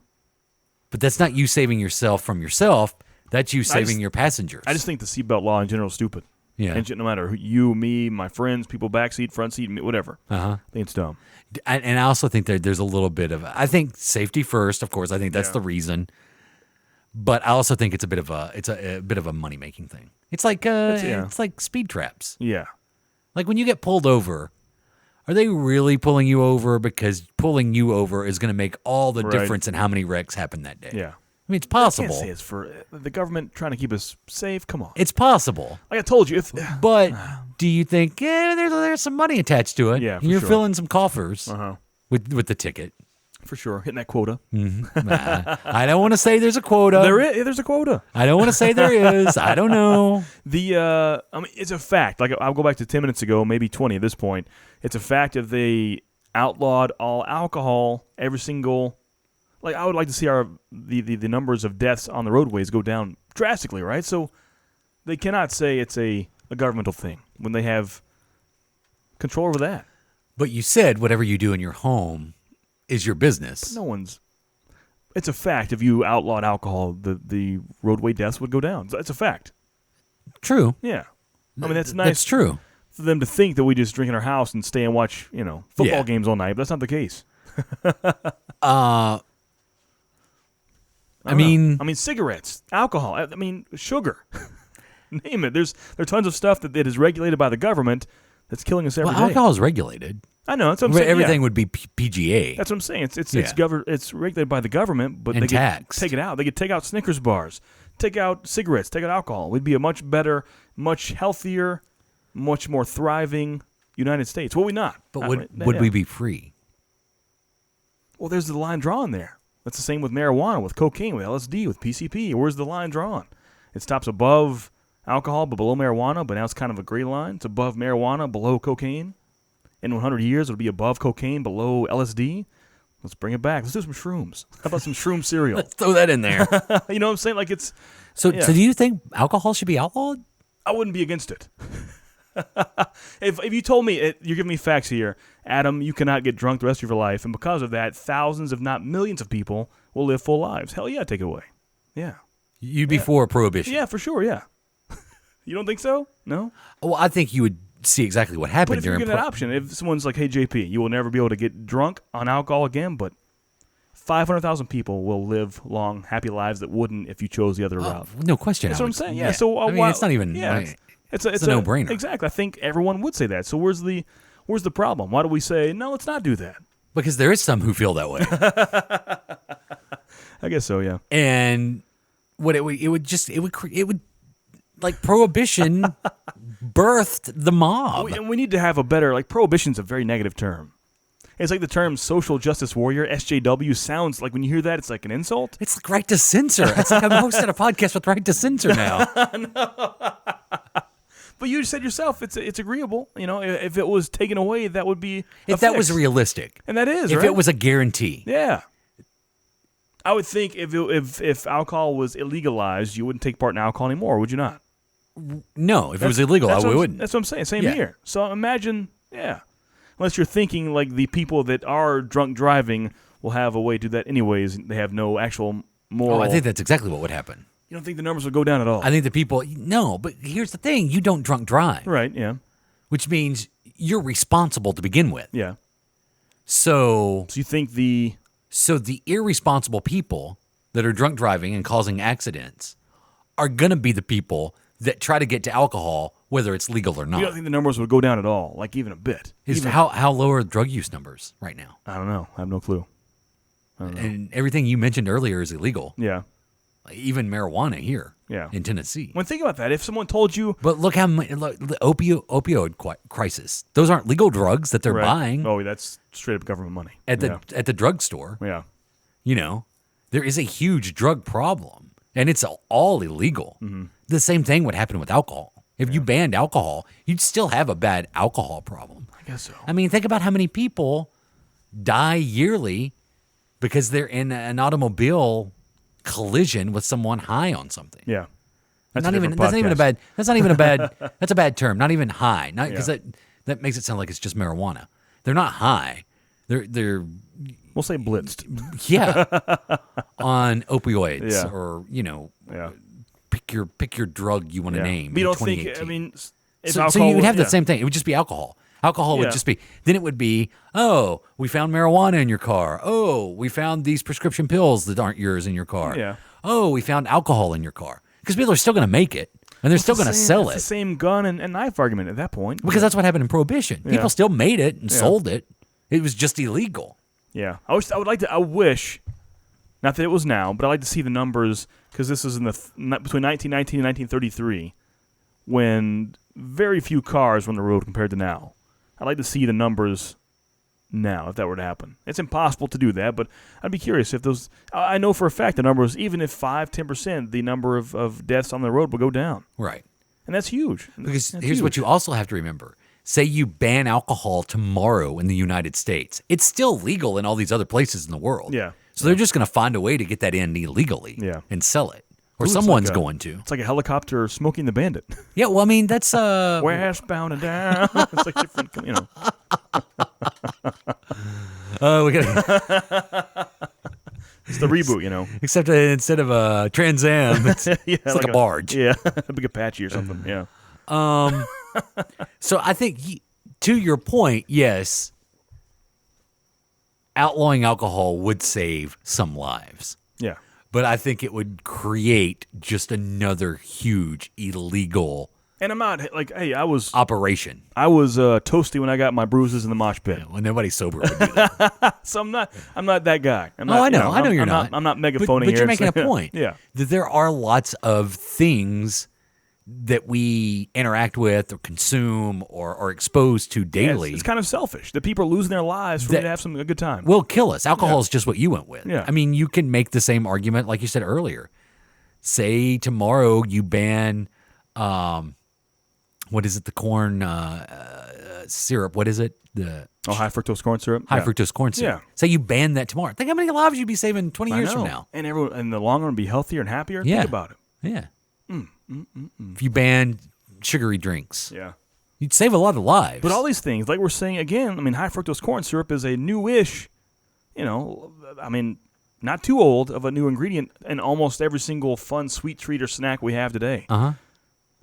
But that's not you saving yourself from yourself. That's you saving your passengers. I just think the seatbelt law in general is stupid. Yeah. And no matter who, you, me, my friends, people back seat, front seat, whatever. Uh-huh. I think it's dumb. And I also think that there's a little bit of, I think safety first, of course. I think that's the reason. But I also think it's a bit of a money making thing. It's like it's like speed traps. Yeah. Like when you get pulled over, are they really pulling you over because pulling you over is going to make all the difference in how many wrecks happen that day? Yeah. I mean, it's I can't possible. say it's for the government trying to keep us safe. Come on. It's possible. Like I told you, if But do you think there's some money attached to it? Yeah, for You're sure. filling some coffers uh-huh. with the ticket. For sure, hitting that quota. I don't want to say there's a quota. There's a quota. I don't want to say there is. I don't know. I mean, it's a fact. Like I'll go back to 10 minutes ago, maybe 20 at this point. It's a fact that they outlawed all alcohol. Every single, like I would like to see the numbers of deaths on the roadways go down drastically, right? So they cannot say it's a governmental thing when they have control over that. But you said whatever you do in your home is your business. No one's. It's a fact. If you outlawed alcohol, the roadway deaths would go down. That's a fact. True. Yeah. I mean, that's nice. That's true. For them to think that we just drink in our house and stay and watch, football games all night, but that's not the case. I mean, cigarettes, alcohol. I mean, sugar. Name it. There are tons of stuff that is regulated by the government that's killing us every day. alcohol is regulated. I know. That's what I'm saying. Everything would be PGA. That's what I'm saying. It's regulated by the government, but And they taxed. take it out. They could take out Snickers bars, take out cigarettes, take out alcohol. We'd be a much better, much healthier, much more thriving United States. Will we not? But would we be free? Well, there's the line drawn there. That's the same with marijuana, with cocaine, with LSD, with PCP. Where's the line drawn? It stops above alcohol but below marijuana, but now it's kind of a gray line. It's above marijuana, below cocaine. In 100 years, it'll be above cocaine, below LSD. Let's bring it back. Let's do some shrooms. How about some shroom cereal? Let's throw that in there. You know what I'm saying? Like it's. So do you think alcohol should be outlawed? I wouldn't be against it. If you told me, you're giving me facts here, Adam, you cannot get drunk the rest of your life, and because of that, thousands, if not millions of people will live full lives. Hell yeah, take it away. Yeah. You'd be for prohibition. Yeah, for sure, yeah. You don't think so? No? Well, I think you would see exactly what happened But if you during get that option, if someone's like, hey, JP, you will never be able to get drunk on alcohol again, but 500,000 people will live long, happy lives that wouldn't if you chose the other route. No question. That's what I'm saying. Yeah. Yeah. So I mean, it's not even. Yeah, like, it's a no-brainer. Exactly. I think everyone would say that. So where's the problem? Why do we say no? Let's not do that. because there is some who feel that way. I guess so. Yeah. And what it would like prohibition birthed the mob. We need to have a better, like, prohibition's a very negative term. It's like the term social justice warrior, SJW, sounds like when you hear that, it's like an insult. It's like right to censor. It's like I'm hosting a podcast with right to censor now. But you said yourself, it's agreeable. You know, if it was taken away, that would be If that was realistic. And that is, If right? it was a guarantee. Yeah. I would think if alcohol was illegalized, you wouldn't take part in alcohol anymore, would you not? No, if it was illegal, I wouldn't. That's what I'm saying. Same Yeah. here. So imagine, unless you're thinking like the people that are drunk driving will have a way to do that anyways. They have no actual moral. I think that's exactly what would happen. You don't think the numbers would go down at all? I think the people, no, but here's the thing. You don't drunk drive. Right, yeah. Which means you're responsible to begin with. Yeah. So So you think the irresponsible people that are drunk driving and causing accidents are going to be the people that try to get to alcohol, whether it's legal or you not. don't think the numbers would go down at all, like even a bit? How low are drug use numbers right now? I don't know. I have no clue. And everything you mentioned earlier is illegal. Yeah. Like, even marijuana here Yeah. in Tennessee. When think about that, if someone told you But look how much the opioid crisis. Those aren't legal drugs that they're Right. buying Oh, that's straight up government money. at the drugstore. Yeah. You know, there is a huge drug problem, and it's all illegal. Mm-hmm. the same thing would happen with alcohol. If you banned alcohol, you'd still have a bad alcohol problem. I guess so. I mean, think about how many people die yearly because they're in an automobile collision with someone high on something. Yeah. That's not even a bad. That's a bad term. Not even high. Not because that makes it sound like it's just marijuana. They're not high. They're We'll say blitzed. on opioids Yeah. or Yeah. pick your drug you want to name. But you in don't think, 2018. I mean, if So alcohol you would have was- the same thing. It would just be alcohol. Alcohol would Yeah. just be, then it would be, oh, we found marijuana in your car. Oh, we found these prescription pills that aren't yours in your car. Yeah. Oh, we found alcohol in your car. Because people are still going to make it, and they're still going to sell It's it. the same gun and knife argument at that point. Because that's what happened in Prohibition. Yeah. People still made it and Yeah. sold it. It was just illegal. Yeah, I wish, not that it was now, but I'd like to see the numbers because this is in between 1919 and 1933, when very few cars were on the road compared to now. I'd like to see the numbers now if that were to happen. It's impossible to do that, but I'd be curious if those. I know for a fact the numbers, even if 5-10%, the number of deaths on the road will go down, Right. and that's huge. Because That's here's what huge. you also have to remember. Say you ban alcohol tomorrow in the United States. It's still legal in all these other places in the world. Yeah. So they're just going to find a way to get that in illegally Yeah. and sell it. Or Ooh, it's someone's like a- going to. It's like a helicopter smoking the bandit. Yeah, well, I mean, that's Westbound and down. It's like different, we got It's the reboot, except instead of a Trans Am, it's like a barge. Yeah, a big Apache or something. Yeah. So I think to your point, yes, outlawing alcohol would save some lives. Yeah. But I think it would create just another huge illegal And I'm not like, hey, I was operation. toasty when I got my bruises in the mosh pit. Well, nobody sober would do that. So I'm not that guy. I'm Oh, not, I know. I know you're I'm not. I'm not megaphoning but here. you're and making a saying- point. Yeah. That there are lots of things that we interact with or consume or are exposed to Yeah, daily it's kind of selfish that people are losing their lives for me to have a good time. will kill us. Alcohol is just what you went with. Yeah. I mean, you can make the same argument like you said earlier. Say tomorrow you ban, what is it? The corn syrup. What is it? The high fructose corn syrup. high Yeah. fructose corn syrup. Yeah. Say you ban that tomorrow. Think how many lives you'd be saving 20 I years from know. now. And everyone in the long run be healthier and happier. Yeah. Think about it. Yeah. If you ban sugary drinks, Yeah. you'd save a lot of lives. But all these things, like we're saying again, I mean, high fructose corn syrup is a newish, not too old of a new ingredient in almost every single fun sweet treat or snack we have today. Uh-huh.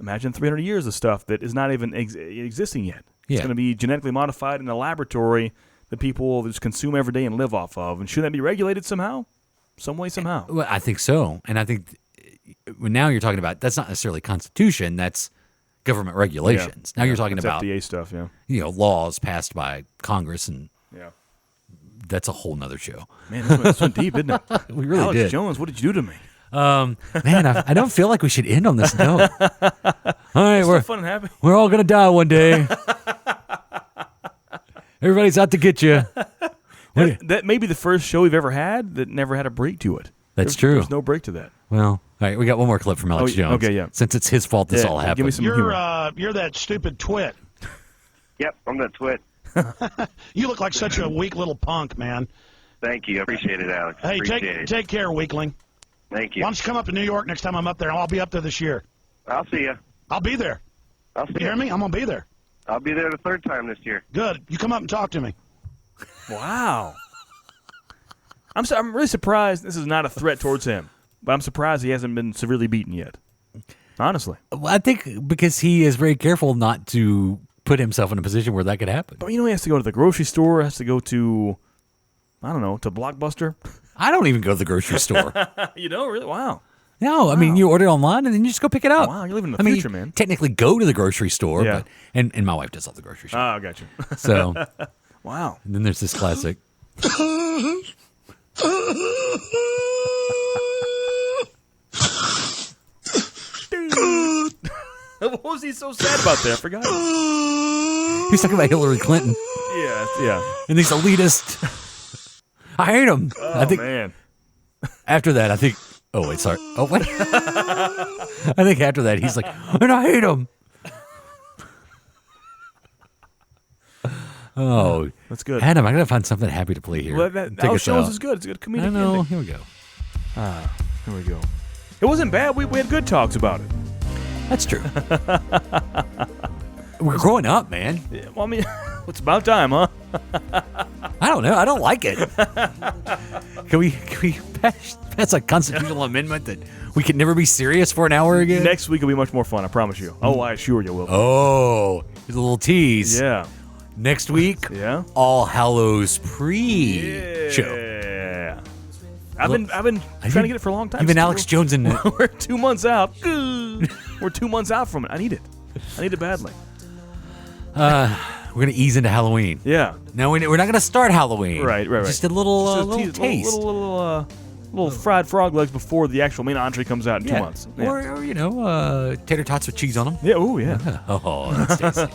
Imagine 300 years of stuff that is not even existing yet. It's Yeah. going to be genetically modified in a laboratory that people will just consume every day and live off of. And shouldn't that be regulated somehow? Some way, somehow. Well, I think so. And I think now you're talking about, that's not necessarily Constitution, that's government regulations. Now you're talking It's about FDA stuff, yeah. Laws passed by Congress, and Yeah. that's a whole nother show. Man, this went deep, didn't it? We really Alex did. Jones, what did you do to me? Man, I don't feel like we should end on this note. All right, Still fun and happy. we're all going to die one day. Everybody's out to get you. That may be the first show we've ever had that never had a break to it. That's true. There's no break to that. Well, all right, we got one more clip from Alex Oh, yeah, Jones. okay, yeah. Since it's his fault this Yeah, all give happened. me some humor. You're that stupid twit. Yep, I'm the twit. You look like such a weak little punk, man. Thank you. I appreciate it, Alex. Hey, appreciate it. take care, weakling. Thank you. Why don't you come up to New York next time I'm up there? I'll be up there this year. I'll see you. I'll be there. I'll see You hear me? I'm gonna be there. I'll be there the third time this year. Good. You come up and talk to me. Wow. I'm really surprised. This is not a threat towards him, but I'm surprised he hasn't been severely beaten yet. Honestly. Well, I think because he is very careful not to put himself in a position where that could happen. But he has to go to the grocery store, has to go to, I don't know, to Blockbuster. I don't even go to the grocery store. Really? Wow. No, I mean, you order it online and then you just go pick it up. Wow, you're living in the I mean, future, you man. technically go to the grocery store, Yeah. but and my wife does love the grocery store. Oh, I got you. So Wow. and then there's this classic. What was he so sad about that? I forgot. He's talking about Hillary Clinton Yeah. and these elitist. I hate him. Oh, I think man. after that, I think Oh, wait, sorry. Oh, what? I think after that, he's like, and I hate him. Oh, That's good. Adam, I got to find something happy to play here. Well, that Take us shows out. is good. It's a good comedic I know. ending. Here we go. Here we go. It wasn't bad. We had good talks about it. That's true. We're growing up, man. Yeah, well, I mean, it's about time, huh? I don't know. I don't like it. Can we pass a constitutional amendment that we can never be serious for an hour again? Next week will be much more fun, I promise you. Oh, I assure you will. Oh, here's a little tease. Yeah. Next week, Yeah. All Hallows pre-show. Yeah. I've been trying to get it for a long time. Even Still, Alex Jones and we're 2 months out. We're 2 months out from it. I need it. I need it badly. we're gonna ease into Halloween. Yeah. No, we're not gonna start Halloween. Right. Just a little, Just a little taste. Little fried frog legs before the actual main entree comes out in 2 months. Yeah. Or tater tots with cheese on them. Yeah. Oh, yeah. Oh, that's tasty.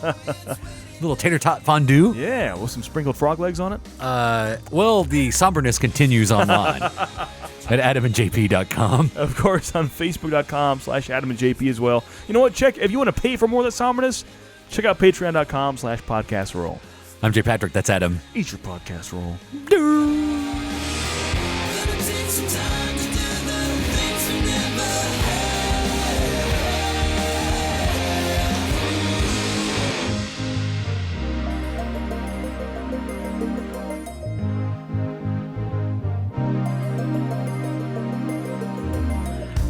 Little tater tot fondue. Yeah, with some sprinkled frog legs on it. Well, the somberness continues online at adamandjp.com. Of course, on Facebook.com/AdamandJP as well. You know what? Check if you want to pay for more of that somberness. Check out Patreon.com/podcastroll. I'm Jay Patrick. That's Adam. Eat your podcast roll.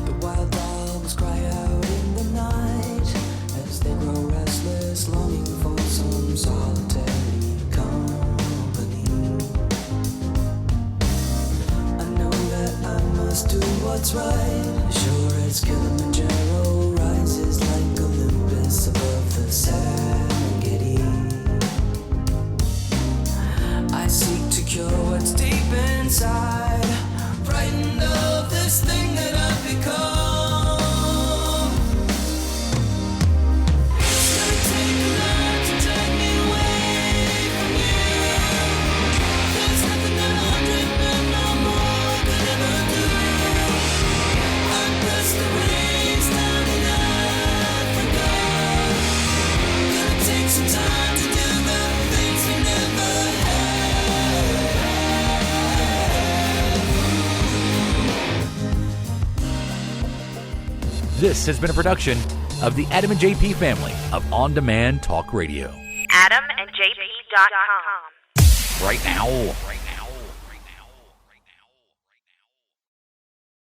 The wild dogs cry out in the night as they grow restless, longing for some solitary company. I know that I must do what's right, sure as Kilimanjaro rises like Olympus above the Serengeti. I seek to cure what's deep inside, frightened of this thing that I've become. It's gonna take a lot to take me away from you. There's nothing that 100 men or more could ever do. I pressed the rays down in Africa. Gonna take some time to do the things we never had. This has been a production of the Adam and JP family of on-demand talk radio. AdamandJP.com. Right now.